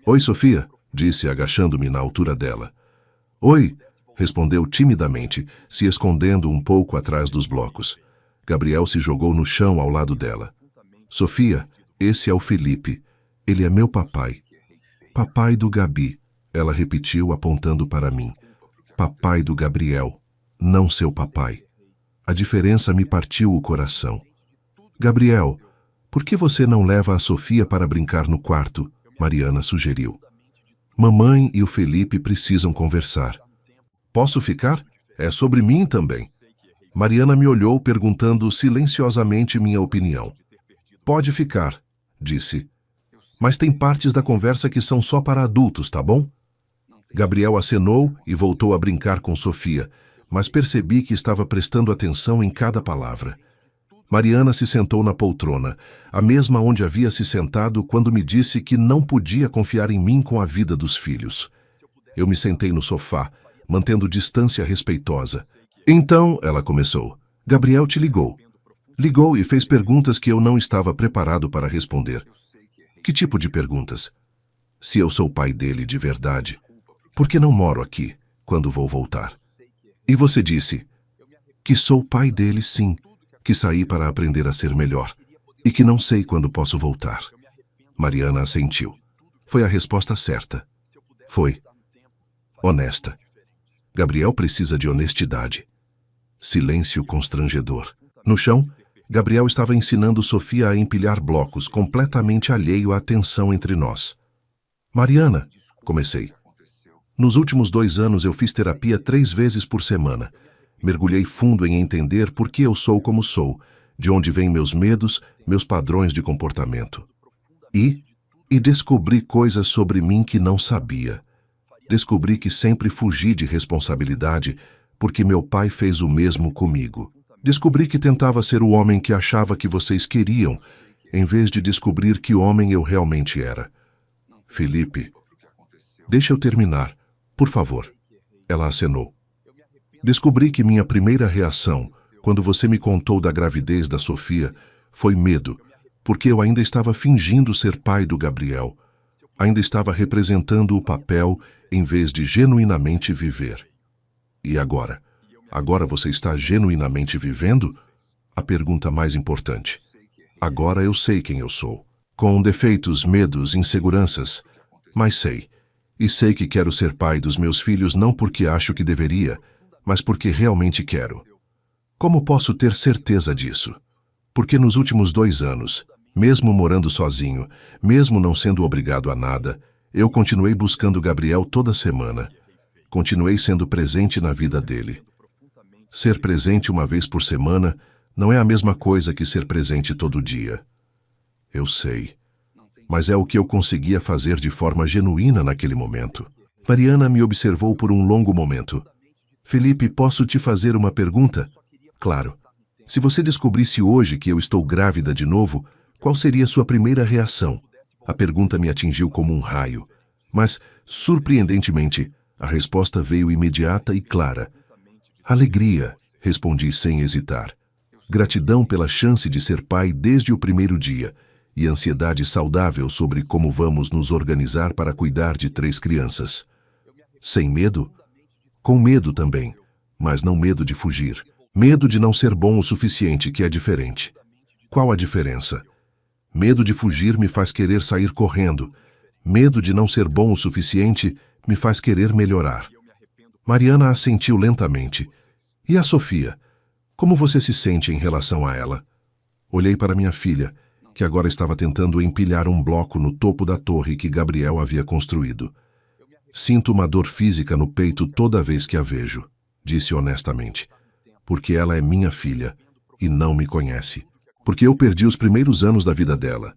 Oi, Sofia, disse, agachando-me na altura dela. Oi, respondeu timidamente, se escondendo um pouco atrás dos blocos. Gabriel se jogou no chão ao lado dela. Sofia, esse é o Felipe. Ele é meu papai. Papai do Gabi. Ela repetiu, apontando para mim. Papai do Gabriel, não seu papai. A diferença me partiu o coração. Gabriel, por que você não leva a Sofia para brincar no quarto? Mariana sugeriu. Mamãe e o Felipe precisam conversar. Posso ficar? É sobre mim também. Mariana me olhou perguntando silenciosamente minha opinião. Pode ficar, disse. Mas tem partes da conversa que são só para adultos, tá bom? Gabriel acenou e voltou a brincar com Sofia, mas percebi que estava prestando atenção em cada palavra. Mariana se sentou na poltrona, a mesma onde havia se sentado quando me disse que não podia confiar em mim com a vida dos filhos. Eu me sentei no sofá, mantendo distância respeitosa. Então, ela começou. Gabriel te ligou. Ligou e fez perguntas que eu não estava preparado para responder. Que tipo de perguntas? Se eu sou pai dele de verdade, por que não moro aqui quando vou voltar? E você disse que sou pai dele, sim, que saí para aprender a ser melhor e que não sei quando posso voltar. Mariana assentiu. Foi a resposta certa. Foi. Honesta. Gabriel precisa de honestidade. Silêncio constrangedor. No chão, Gabriel estava ensinando Sofia a empilhar blocos, completamente alheio à tensão entre nós. Mariana, comecei. Nos últimos 2 anos eu fiz terapia 3 vezes por semana. Mergulhei fundo em entender por que eu sou como sou, de onde vêm meus medos, meus padrões de comportamento. E descobri coisas sobre mim que não sabia. Descobri que sempre fugi de responsabilidade porque meu pai fez o mesmo comigo. Descobri que tentava ser o homem que achava que vocês queriam, em vez de descobrir que homem eu realmente era. Felipe, deixa eu terminar, por favor. Ela acenou. Descobri que minha primeira reação, quando você me contou da gravidez da Sofia, foi medo, porque eu ainda estava fingindo ser pai do Gabriel. Ainda estava representando o papel em vez de genuinamente viver. E agora? Agora você está genuinamente vivendo? A pergunta mais importante. Agora eu sei quem eu sou. Com defeitos, medos, inseguranças. Mas sei. E sei que quero ser pai dos meus filhos não porque acho que deveria, mas porque realmente quero. Como posso ter certeza disso? Porque nos últimos 2 anos, mesmo morando sozinho, mesmo não sendo obrigado a nada, eu continuei buscando Gabriel toda semana. Continuei sendo presente na vida dele. Ser presente uma vez por semana não é a mesma coisa que ser presente todo dia. Eu sei. Mas é o que eu conseguia fazer de forma genuína naquele momento. Mariana me observou por um longo momento. Felipe, posso te fazer uma pergunta? Claro. Se você descobrisse hoje que eu estou grávida de novo, qual seria sua primeira reação? A pergunta me atingiu como um raio. Mas, surpreendentemente, a resposta veio imediata e clara. Alegria, respondi sem hesitar. Gratidão pela chance de ser pai desde o primeiro dia e ansiedade saudável sobre como vamos nos organizar para cuidar de 3 crianças. Sem medo? Com medo também, mas não medo de fugir. Medo de não ser bom o suficiente, que é diferente. Qual a diferença? Medo de fugir me faz querer sair correndo. Medo de não ser bom o suficiente me faz querer melhorar. Mariana assentiu lentamente. E a Sofia? Como você se sente em relação a ela? Olhei para minha filha, que agora estava tentando empilhar um bloco no topo da torre que Gabriel havia construído. Sinto uma dor física no peito toda vez que a vejo, disse honestamente. Porque ela é minha filha e não me conhece. Porque eu perdi os primeiros anos da vida dela.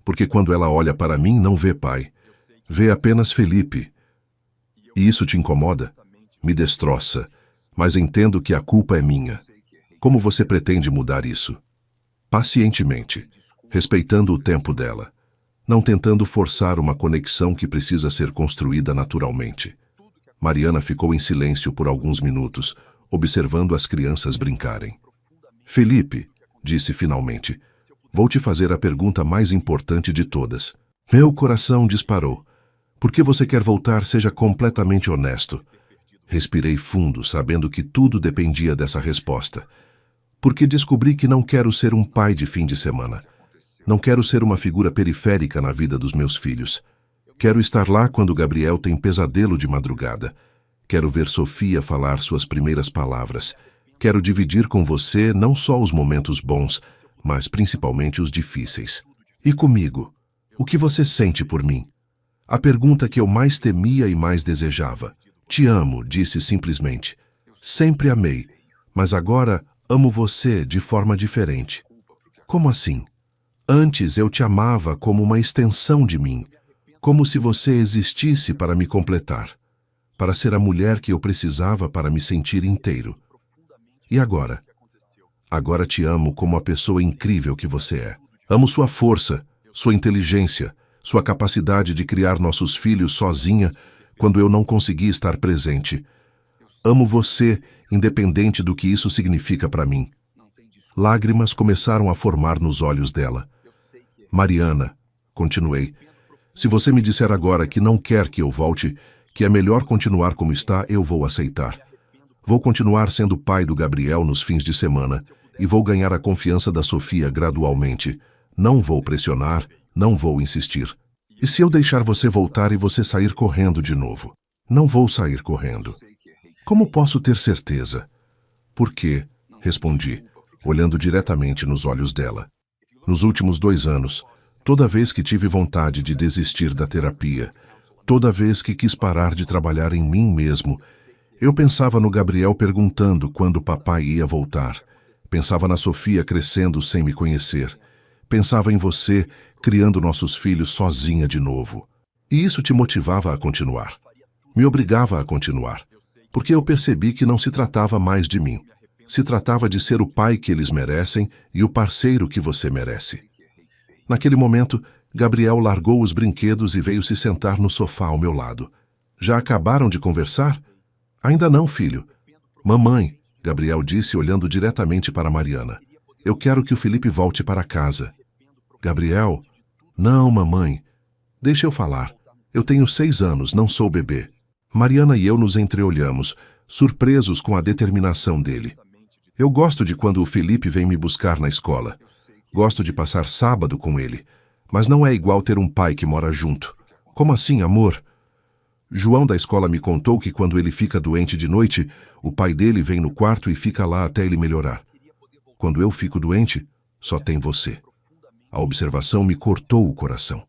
Porque quando ela olha para mim não vê pai. Vê apenas Felipe. E isso te incomoda? Me destroça, mas entendo que a culpa é minha. Como você pretende mudar isso? Pacientemente, respeitando o tempo dela, não tentando forçar uma conexão que precisa ser construída naturalmente. Mariana ficou em silêncio por alguns minutos, observando as crianças brincarem. Felipe, disse finalmente, vou te fazer a pergunta mais importante de todas. Meu coração disparou. Por que você quer voltar? Seja completamente honesto. Respirei fundo, sabendo que tudo dependia dessa resposta. Porque descobri que não quero ser um pai de fim de semana. Não quero ser uma figura periférica na vida dos meus filhos. Quero estar lá quando Gabriel tem pesadelo de madrugada. Quero ver Sofia falar suas primeiras palavras. Quero dividir com você não só os momentos bons, mas principalmente os difíceis. E comigo? O que você sente por mim? A pergunta que eu mais temia e mais desejava. Te amo, disse simplesmente. Sempre amei, mas agora amo você de forma diferente. Como assim? Antes eu te amava como uma extensão de mim, como se você existisse para me completar, para ser a mulher que eu precisava para me sentir inteiro. E agora? Agora te amo como a pessoa incrível que você é. Amo sua força, sua inteligência, sua capacidade de criar nossos filhos sozinha quando eu não consegui estar presente. Amo você, independente do que isso significa para mim. Lágrimas começaram a formar nos olhos dela. Mariana, continuei, se você me disser agora que não quer que eu volte, que é melhor continuar como está, eu vou aceitar. Vou continuar sendo pai do Gabriel nos fins de semana e vou ganhar a confiança da Sofia gradualmente. Não vou pressionar, não vou insistir. E se eu deixar você voltar e você sair correndo de novo? Não vou sair correndo. Como posso ter certeza? Por quê? respondi, olhando diretamente nos olhos dela. Nos últimos 2 anos, toda vez que tive vontade de desistir da terapia, toda vez que quis parar de trabalhar em mim mesmo, eu pensava no Gabriel perguntando quando o papai ia voltar. Pensava na Sofia crescendo sem me conhecer. Pensava em você criando nossos filhos sozinha de novo. E isso te motivava a continuar. Me obrigava a continuar. Porque eu percebi que não se tratava mais de mim. Se tratava de ser o pai que eles merecem e o parceiro que você merece. Naquele momento, Gabriel largou os brinquedos e veio se sentar no sofá ao meu lado. Já acabaram de conversar? Ainda não, filho. Mamãe, Gabriel disse olhando diretamente para Mariana. Eu quero que o Felipe volte para casa. Gabriel? Não, mamãe. Deixa eu falar. Eu tenho 6 anos, não sou bebê. Mariana e eu nos entreolhamos, surpresos com a determinação dele. Eu gosto de quando o Felipe vem me buscar na escola. Gosto de passar sábado com ele. Mas não é igual ter um pai que mora junto. Como assim, amor? João da escola me contou que quando ele fica doente de noite, o pai dele vem no quarto e fica lá até ele melhorar. Quando eu fico doente, só tem você. A observação me cortou o coração.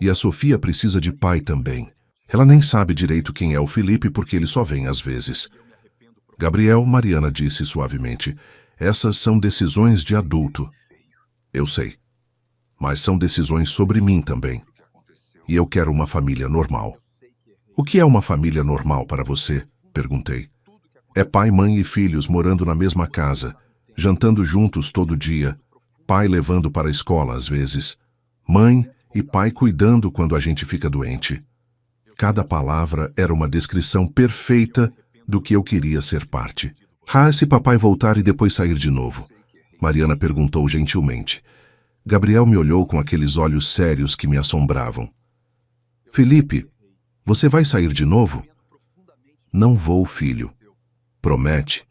E a Sofia precisa de pai também. Ela nem sabe direito quem é o Felipe porque ele só vem às vezes. Gabriel, Mariana disse suavemente, essas são decisões de adulto. Eu sei. Mas são decisões sobre mim também. E eu quero uma família normal. O que é uma família normal para você? Perguntei. É pai, mãe e filhos morando na mesma casa, jantando juntos todo dia, pai levando para a escola às vezes, mãe e pai cuidando quando a gente fica doente. Cada palavra era uma descrição perfeita do que eu queria ser parte. Se papai voltar e depois sair de novo? Mariana perguntou gentilmente. Gabriel me olhou com aqueles olhos sérios que me assombravam. Felipe, você vai sair de novo? Não vou, filho. Promete?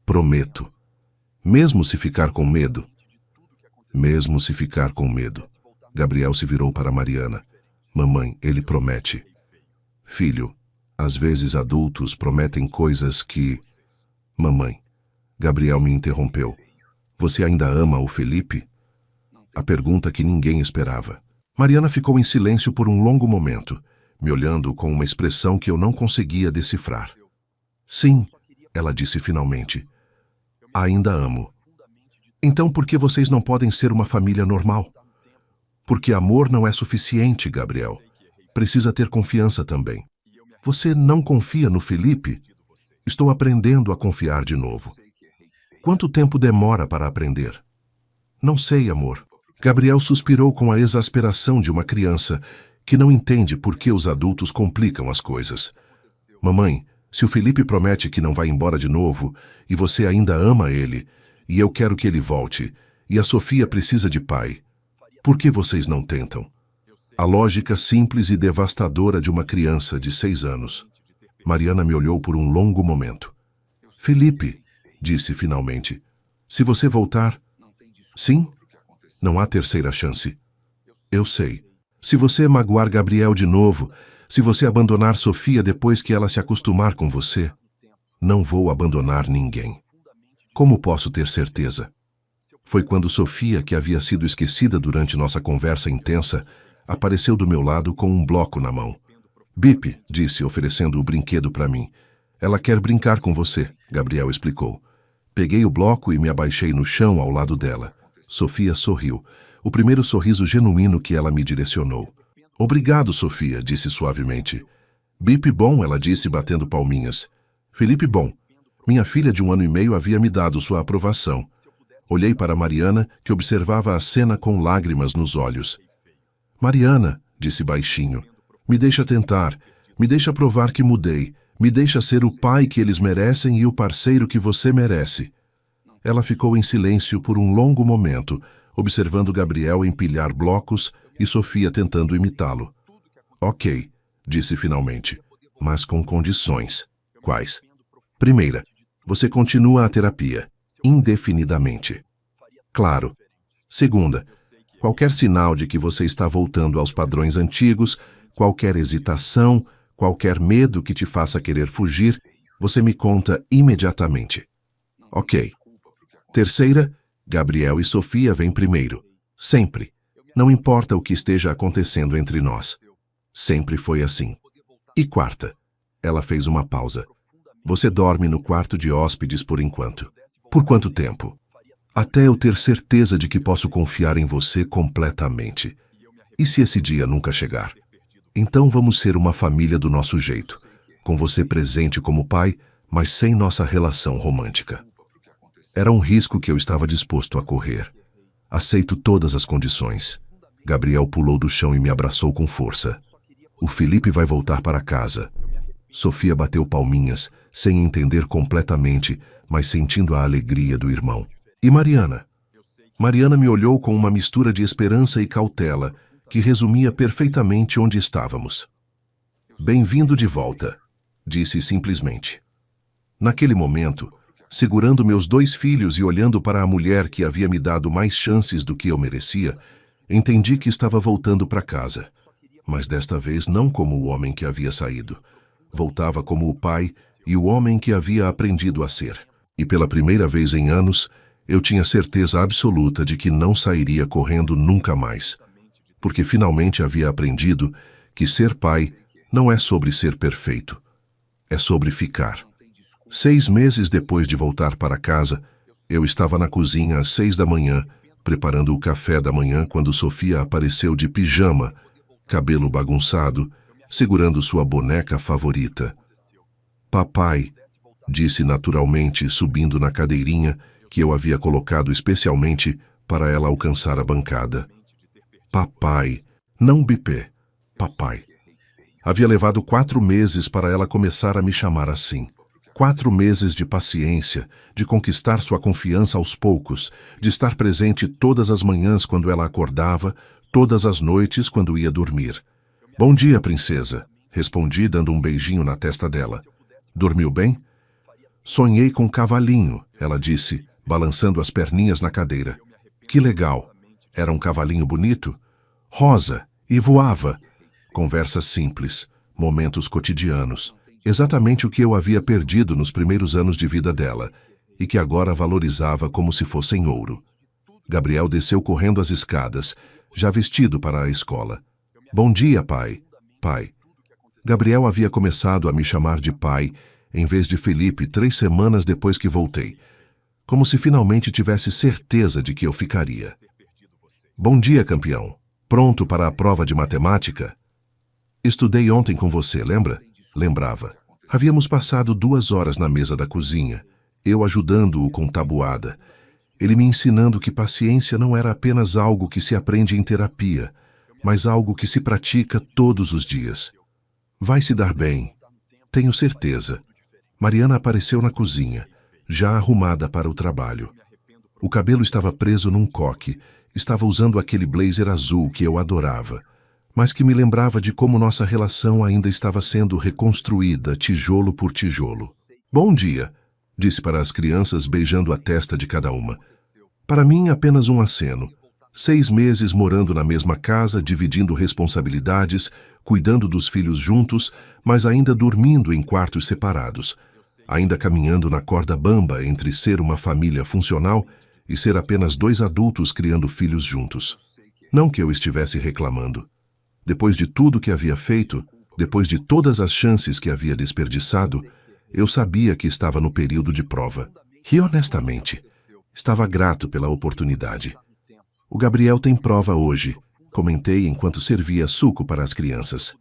Prometo. Mesmo se ficar com medo? Mesmo se ficar com medo. Gabriel se virou para Mariana. Mamãe, ele promete. Filho, às vezes adultos prometem coisas que... Mamãe, Gabriel me interrompeu. Você ainda ama o Felipe? A pergunta que ninguém esperava. Mariana ficou em silêncio por um longo momento, me olhando com uma expressão que eu não conseguia decifrar. Sim, ela disse finalmente. Ainda amo. Então por que vocês não podem ser uma família normal? Porque amor não é suficiente, Gabriel. Precisa ter confiança também. Você não confia no Felipe? Estou aprendendo a confiar de novo. Quanto tempo demora para aprender? Não sei, amor. Gabriel suspirou com a exasperação de uma criança que não entende por que os adultos complicam as coisas. Mamãe, se o Felipe promete que não vai embora de novo, e você ainda ama ele, e eu quero que ele volte, e a Sofia precisa de pai, por que vocês não tentam? A lógica simples e devastadora de uma criança de 6 anos. Mariana me olhou por um longo momento. Felipe, disse finalmente, se você voltar... Sim? Não há terceira chance. Eu sei. Se você magoar Gabriel de novo, se você abandonar Sofia depois que ela se acostumar com você, não vou abandonar ninguém. Como posso ter certeza? Foi quando Sofia, que havia sido esquecida durante nossa conversa intensa, apareceu do meu lado com um bloco na mão. Bip, disse, oferecendo o brinquedo para mim. Ela quer brincar com você, Gabriel explicou. Peguei o bloco e me abaixei no chão ao lado dela. Sofia sorriu, o primeiro sorriso genuíno que ela me direcionou. Obrigado, Sofia, disse suavemente. Bip bom, ela disse batendo palminhas. Felipe bom. Minha filha de 1 ano e meio havia me dado sua aprovação. Olhei para Mariana, que observava a cena com lágrimas nos olhos. Mariana, disse baixinho, me deixa tentar, me deixa provar que mudei, me deixa ser o pai que eles merecem e o parceiro que você merece. Ela ficou em silêncio por um longo momento, observando Gabriel empilhar blocos e Sofia tentando imitá-lo. Ok, disse finalmente, mas com condições. Quais? Primeira, você continua a terapia, indefinidamente. Claro. Segunda, qualquer sinal de que você está voltando aos padrões antigos, qualquer hesitação, qualquer medo que te faça querer fugir, você me conta imediatamente. Ok. Terceira, Gabriel e Sofia vêm primeiro. Sempre. Não importa o que esteja acontecendo entre nós. Sempre foi assim. E quarta, ela fez uma pausa. Você dorme no quarto de hóspedes por enquanto. Por quanto tempo? Até eu ter certeza de que posso confiar em você completamente. E se esse dia nunca chegar? Então vamos ser uma família do nosso jeito, com você presente como pai, mas sem nossa relação romântica. Era um risco que eu estava disposto a correr. Aceito todas as condições. Gabriel pulou do chão e me abraçou com força. O Felipe vai voltar para casa. Sofia bateu palminhas, sem entender completamente, mas sentindo a alegria do irmão. E Mariana? Mariana me olhou com uma mistura de esperança e cautela, que resumia perfeitamente onde estávamos. Bem-vindo de volta, disse simplesmente. Naquele momento, segurando meus 2 filhos e olhando para a mulher que havia me dado mais chances do que eu merecia, entendi que estava voltando para casa. Mas desta vez não como o homem que havia saído. Voltava como o pai e o homem que havia aprendido a ser. E pela primeira vez em anos, eu tinha certeza absoluta de que não sairia correndo nunca mais. Porque finalmente havia aprendido que ser pai não é sobre ser perfeito. É sobre ficar. 6 meses depois de voltar para casa, eu estava na cozinha às 6 da manhã, preparando o café da manhã quando Sofia apareceu de pijama, cabelo bagunçado, segurando sua boneca favorita. Papai, disse naturalmente, subindo na cadeirinha que eu havia colocado especialmente para ela alcançar a bancada. Papai, não bipê, papai. Havia levado 4 meses para ela começar a me chamar assim. 4 meses de paciência, de conquistar sua confiança aos poucos, de estar presente todas as manhãs quando ela acordava, todas as noites quando ia dormir. Bom dia, princesa, respondi dando um beijinho na testa dela. Dormiu bem? Sonhei com um cavalinho, ela disse, balançando as perninhas na cadeira. Que legal. Era um cavalinho bonito? Rosa, e voava. Conversa simples, momentos cotidianos. Exatamente o que eu havia perdido nos primeiros anos de vida dela, e que agora valorizava como se fossem ouro. Gabriel desceu correndo as escadas, já vestido para a escola. Bom dia, pai. Pai. Gabriel havia começado a me chamar de pai, em vez de Felipe 3 semanas depois que voltei, como se finalmente tivesse certeza de que eu ficaria. Bom dia, campeão. Pronto para a prova de matemática? Estudei ontem com você, lembra? Lembrava. Havíamos passado 2 horas na mesa da cozinha, eu ajudando-o com tabuada. Ele me ensinando que paciência não era apenas algo que se aprende em terapia, mas algo que se pratica todos os dias. Vai se dar bem, tenho certeza. Mariana apareceu na cozinha, já arrumada para o trabalho. O cabelo estava preso num coque, estava usando aquele blazer azul que eu adorava, mas que me lembrava de como nossa relação ainda estava sendo reconstruída tijolo por tijolo. Bom dia, disse para as crianças beijando a testa de cada uma. Para mim, apenas um aceno. 6 meses morando na mesma casa, dividindo responsabilidades, cuidando dos filhos juntos, mas ainda dormindo em quartos separados, ainda caminhando na corda bamba entre ser uma família funcional e ser apenas 2 adultos criando filhos juntos. Não que eu estivesse reclamando. Depois de tudo que havia feito, depois de todas as chances que havia desperdiçado, eu sabia que estava no período de prova. E honestamente, estava grato pela oportunidade. O Gabriel tem prova hoje, comentei enquanto servia suco para as crianças.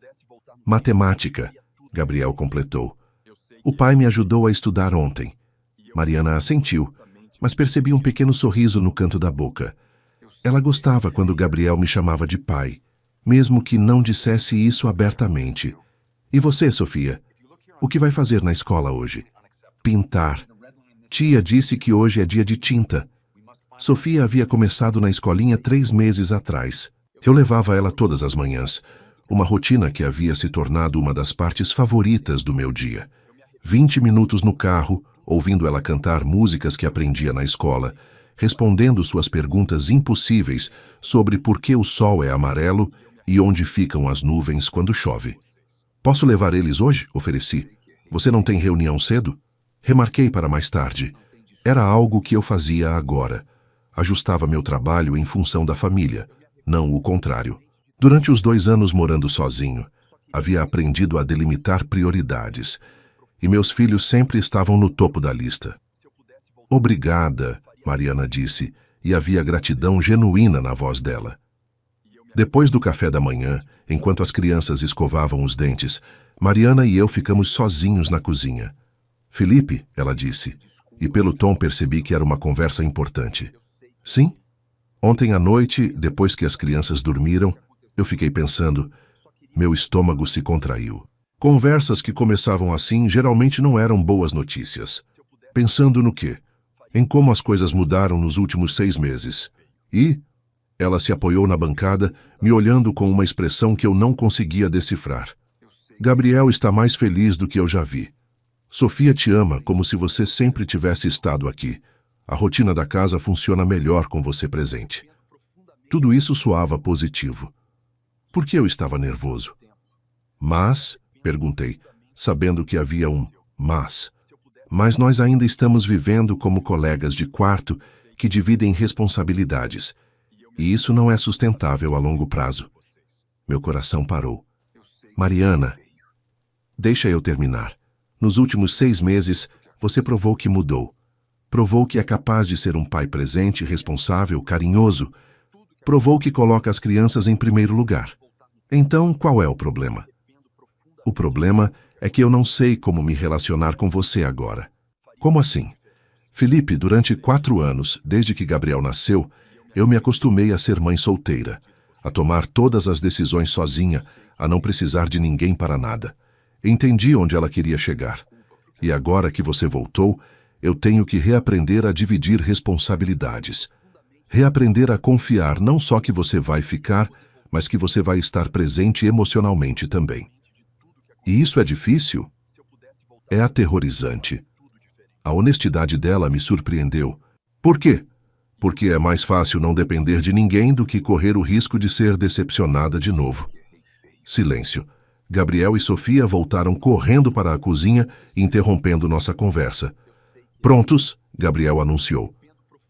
Matemática, Gabriel completou. O pai me ajudou a estudar ontem. Mariana assentiu, mas percebi um pequeno sorriso no canto da boca. Ela gostava quando Gabriel me chamava de pai, mesmo que não dissesse isso abertamente. E você, Sofia? O que vai fazer na escola hoje? Pintar. Tia disse que hoje é dia de tinta. Sofia havia começado na escolinha 3 meses atrás. Eu levava ela todas as manhãs, uma rotina que havia se tornado uma das partes favoritas do meu dia. 20 minutos no carro, ouvindo ela cantar músicas que aprendia na escola, respondendo suas perguntas impossíveis sobre por que o sol é amarelo e onde ficam as nuvens quando chove. Posso levar eles hoje? Ofereci. Você não tem reunião cedo? Remarquei para mais tarde. Era algo que eu fazia agora. Ajustava meu trabalho em função da família, não o contrário. Durante os 2 anos morando sozinho, havia aprendido a delimitar prioridades, e meus filhos sempre estavam no topo da lista. Obrigada, Mariana disse, e havia gratidão genuína na voz dela. Depois do café da manhã, enquanto as crianças escovavam os dentes, Mariana e eu ficamos sozinhos na cozinha. Felipe, ela disse, e pelo tom percebi que era uma conversa importante. Sim? Ontem à noite, depois que as crianças dormiram, eu fiquei pensando, meu estômago se contraiu. Conversas que começavam assim geralmente não eram boas notícias. Pensando no quê? Em como as coisas mudaram nos últimos 6 meses. E ela se apoiou na bancada, me olhando com uma expressão que eu não conseguia decifrar. Gabriel está mais feliz do que eu já vi. Sofia te ama como se você sempre tivesse estado aqui. A rotina da casa funciona melhor com você presente. Tudo isso soava positivo. Por que eu estava nervoso? Mas, perguntei, sabendo que havia um mas. Mas nós ainda estamos vivendo como colegas de quarto que dividem responsabilidades. E isso não é sustentável a longo prazo. Meu coração parou. Mariana, deixa eu terminar. Nos últimos 6 meses, você provou que mudou. Provou que é capaz de ser um pai presente, responsável, carinhoso. Provou que coloca as crianças em primeiro lugar. Então, qual é o problema? O problema é que eu não sei como me relacionar com você agora. Como assim? Felipe, durante 4 anos, desde que Gabriel nasceu, eu me acostumei a ser mãe solteira, a tomar todas as decisões sozinha, a não precisar de ninguém para nada. Entendi onde ela queria chegar. E agora que você voltou, eu tenho que reaprender a dividir responsabilidades. Reaprender a confiar não só que você vai ficar, mas que você vai estar presente emocionalmente também. E isso é difícil? É aterrorizante. A honestidade dela me surpreendeu. Por quê? Porque é mais fácil não depender de ninguém do que correr o risco de ser decepcionada de novo. Silêncio. Gabriel e Sofia voltaram correndo para a cozinha, interrompendo nossa conversa. Prontos? Gabriel anunciou.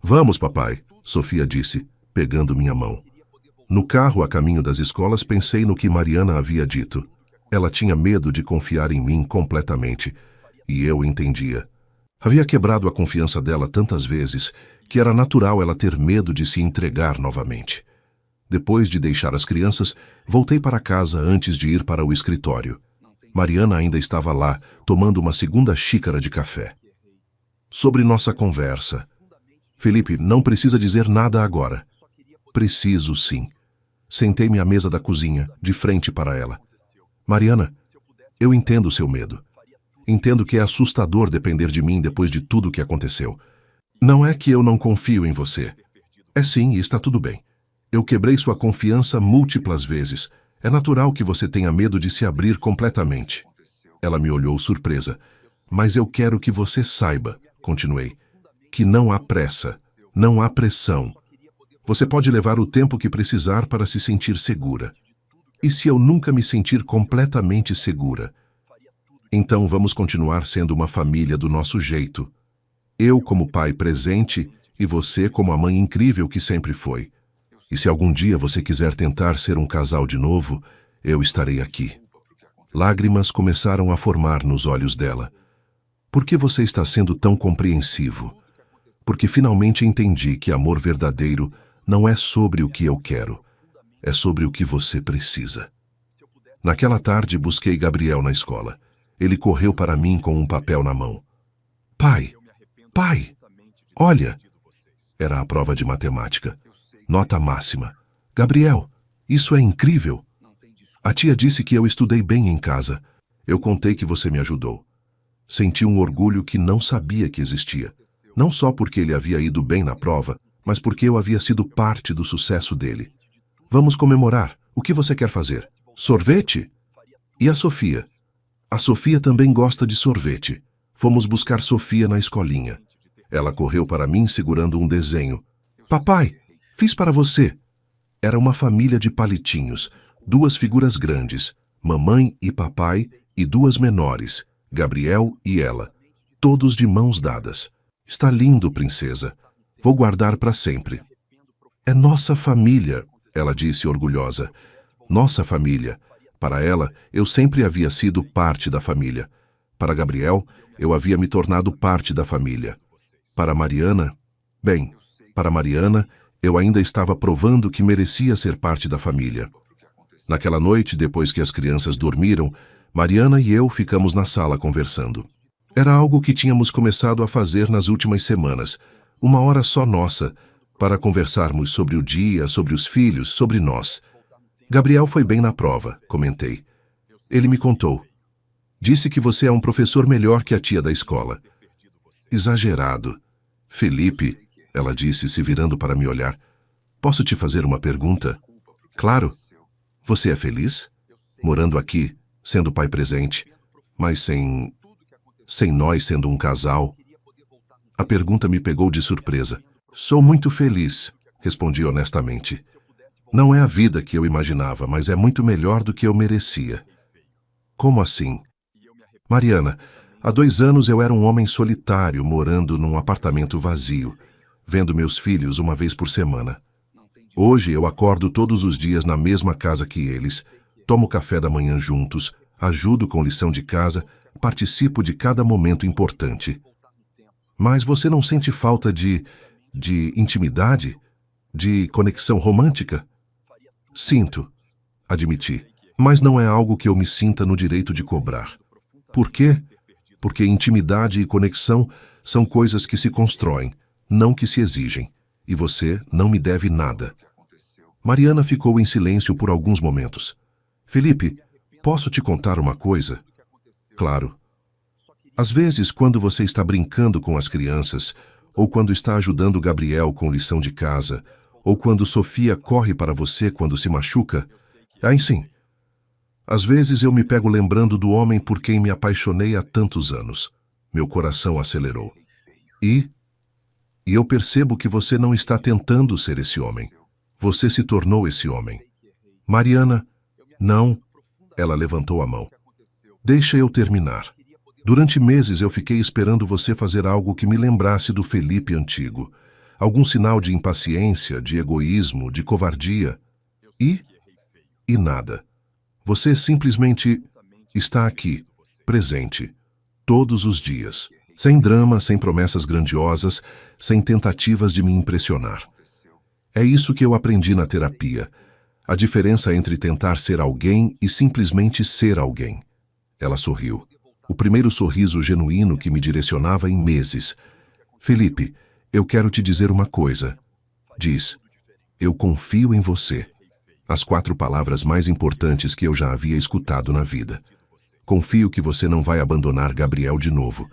Vamos, papai, Sofia disse, pegando minha mão. No carro a caminho das escolas pensei no que Mariana havia dito. Ela tinha medo de confiar em mim completamente, e eu entendia. Havia quebrado a confiança dela tantas vezes que era natural ela ter medo de se entregar novamente. Depois de deixar as crianças, voltei para casa antes de ir para o escritório. Mariana ainda estava lá, tomando uma segunda xícara de café. Sobre nossa conversa. Felipe, não precisa dizer nada agora. Preciso, sim. Sentei-me à mesa da cozinha, de frente para ela. Mariana, eu entendo o seu medo. Entendo que é assustador depender de mim depois de tudo o que aconteceu. Não é que eu não confio em você. É sim, e está tudo bem. Eu quebrei sua confiança múltiplas vezes. É natural que você tenha medo de se abrir completamente. Ela me olhou surpresa. Mas eu quero que você saiba, continuei, que não há pressa, não há pressão. Você pode levar o tempo que precisar para se sentir segura. E se eu nunca me sentir completamente segura? Então vamos continuar sendo uma família do nosso jeito. Eu como pai presente e você como a mãe incrível que sempre foi. E se algum dia você quiser tentar ser um casal de novo, eu estarei aqui. Lágrimas começaram a formar nos olhos dela. Por que você está sendo tão compreensivo? Porque finalmente entendi que amor verdadeiro não é sobre o que eu quero, é sobre o que você precisa. Naquela tarde busquei Gabriel na escola. Ele correu para mim com um papel na mão. Pai, pai, olha! Era a prova de matemática. Nota máxima. Gabriel, isso é incrível. A tia disse que eu estudei bem em casa. Eu contei que você me ajudou. Senti um orgulho que não sabia que existia. Não só porque ele havia ido bem na prova, mas porque eu havia sido parte do sucesso dele. Vamos comemorar. O que você quer fazer? Sorvete? E a Sofia? A Sofia também gosta de sorvete. Fomos buscar Sofia na escolinha. Ela correu para mim segurando um desenho. Papai, fiz para você. Era uma família de palitinhos, 2 figuras grandes, mamãe e papai, e 2 menores, Gabriel e ela, todos de mãos dadas. Está lindo, princesa. Vou guardar para sempre. É nossa família, ela disse orgulhosa. Nossa família. Para ela, eu sempre havia sido parte da família. Para Gabriel, eu havia me tornado parte da família. Para Mariana, bem, para Mariana, eu ainda estava provando que merecia ser parte da família. Naquela noite, depois que as crianças dormiram, Mariana e eu ficamos na sala conversando. Era algo que tínhamos começado a fazer nas últimas semanas, uma hora só nossa, para conversarmos sobre o dia, sobre os filhos, sobre nós. Gabriel foi bem na prova, comentei. Ele me contou. Disse que você é um professor melhor que a tia da escola. Exagerado. Felipe, ela disse, se virando para me olhar. Posso te fazer uma pergunta? Claro. Você é feliz? Morando aqui, sendo pai presente, mas sem nós sendo um casal? A pergunta me pegou de surpresa. Sou muito feliz, respondi honestamente. Não é a vida que eu imaginava, mas é muito melhor do que eu merecia. Como assim? Mariana, há 2 anos eu era um homem solitário, morando num apartamento vazio, vendo meus filhos uma vez por semana. Hoje eu acordo todos os dias na mesma casa que eles, tomo café da manhã juntos, ajudo com lição de casa, participo de cada momento importante. Mas você não sente falta de intimidade? De conexão romântica? Sinto, admiti, mas não é algo que eu me sinta no direito de cobrar. Por quê? Porque intimidade e conexão são coisas que se constroem, não que se exigem, e você não me deve nada. Mariana ficou em silêncio por alguns momentos. Felipe, posso te contar uma coisa? Claro. Às vezes, quando você está brincando com as crianças, ou quando está ajudando Gabriel com lição de casa, ou quando Sofia corre para você quando se machuca, aí sim. Às vezes eu me pego lembrando do homem por quem me apaixonei há tantos anos. Meu coração acelerou. E eu percebo que você não está tentando ser esse homem. Você se tornou esse homem. Mariana, não. Ela levantou a mão. Deixa eu terminar. Durante meses eu fiquei esperando você fazer algo que me lembrasse do Felipe antigo. Algum sinal de impaciência, de egoísmo, de covardia. E nada. Você simplesmente está aqui, presente, todos os dias. Sem drama, sem promessas grandiosas, sem tentativas de me impressionar. É isso que eu aprendi na terapia. A diferença entre tentar ser alguém e simplesmente ser alguém. Ela sorriu. O primeiro sorriso genuíno que me direcionava em meses. Felipe, eu quero te dizer uma coisa. Diz, eu confio em você. As 4 palavras mais importantes que eu já havia escutado na vida. Confio que você não vai abandonar Gabriel de novo.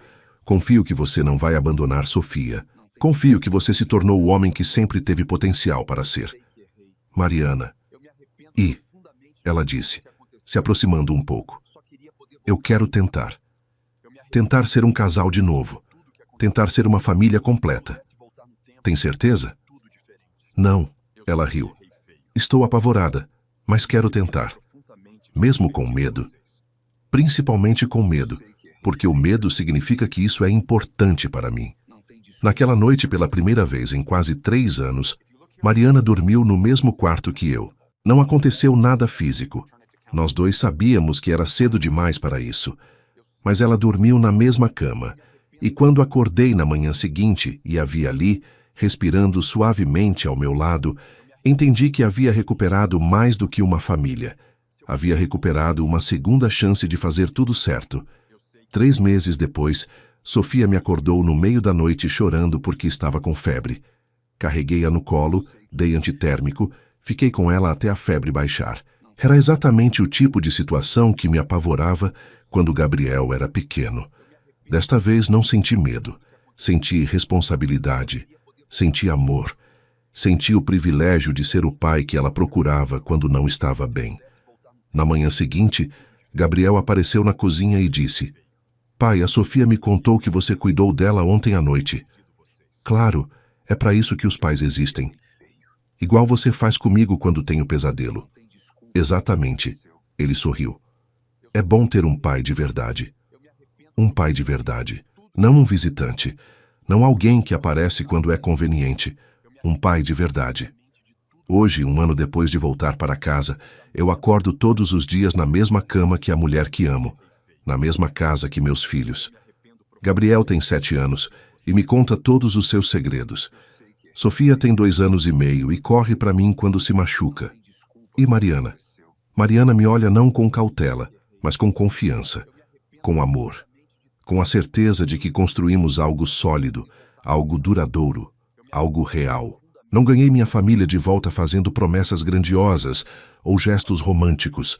Confio que você não vai abandonar Sofia. Confio que você se tornou o homem que sempre teve potencial para ser. Mariana. Ela disse, se aproximando um pouco. Eu quero tentar. Tentar ser um casal de novo. Tentar ser uma família completa. Tem certeza? Não, ela riu. Estou apavorada, mas quero tentar. Mesmo com medo. Principalmente com medo, porque o medo significa que isso é importante para mim. Naquela noite, pela primeira vez em quase 3 anos, Mariana dormiu no mesmo quarto que eu. Não aconteceu nada físico. Nós 2 sabíamos que era cedo demais para isso. Mas ela dormiu na mesma cama. E quando acordei na manhã seguinte e a vi ali, respirando suavemente ao meu lado, entendi que havia recuperado mais do que uma família. Havia recuperado uma segunda chance de fazer tudo certo. 3 meses depois, Sofia me acordou no meio da noite chorando porque estava com febre. Carreguei-a no colo, dei antitérmico, fiquei com ela até a febre baixar. Era exatamente o tipo de situação que me apavorava quando Gabriel era pequeno. Desta vez não senti medo, senti responsabilidade, senti amor, senti o privilégio de ser o pai que ela procurava quando não estava bem. Na manhã seguinte, Gabriel apareceu na cozinha e disse: Pai, a Sofia me contou que você cuidou dela ontem à noite. Claro, é para isso que os pais existem. Igual você faz comigo quando tenho pesadelo. Exatamente, ele sorriu. É bom ter um pai de verdade. Um pai de verdade, não um visitante. Não alguém que aparece quando é conveniente. Um pai de verdade. Hoje, 1 ano depois de voltar para casa, eu acordo todos os dias na mesma cama que a mulher que amo, na mesma casa que meus filhos. Gabriel tem 7 anos e me conta todos os seus segredos. Sofia tem 2 anos e meio e corre para mim quando se machuca. E Mariana? Mariana me olha não com cautela, mas com confiança, com amor, com a certeza de que construímos algo sólido, algo duradouro, algo real. Não ganhei minha família de volta fazendo promessas grandiosas ou gestos românticos.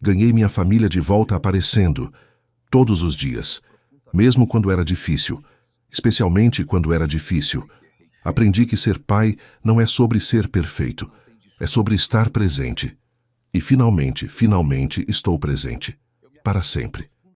Ganhei minha família de volta aparecendo, todos os dias, mesmo quando era difícil, especialmente quando era difícil. Aprendi que ser pai não é sobre ser perfeito, é sobre estar presente. E finalmente estou presente, para sempre.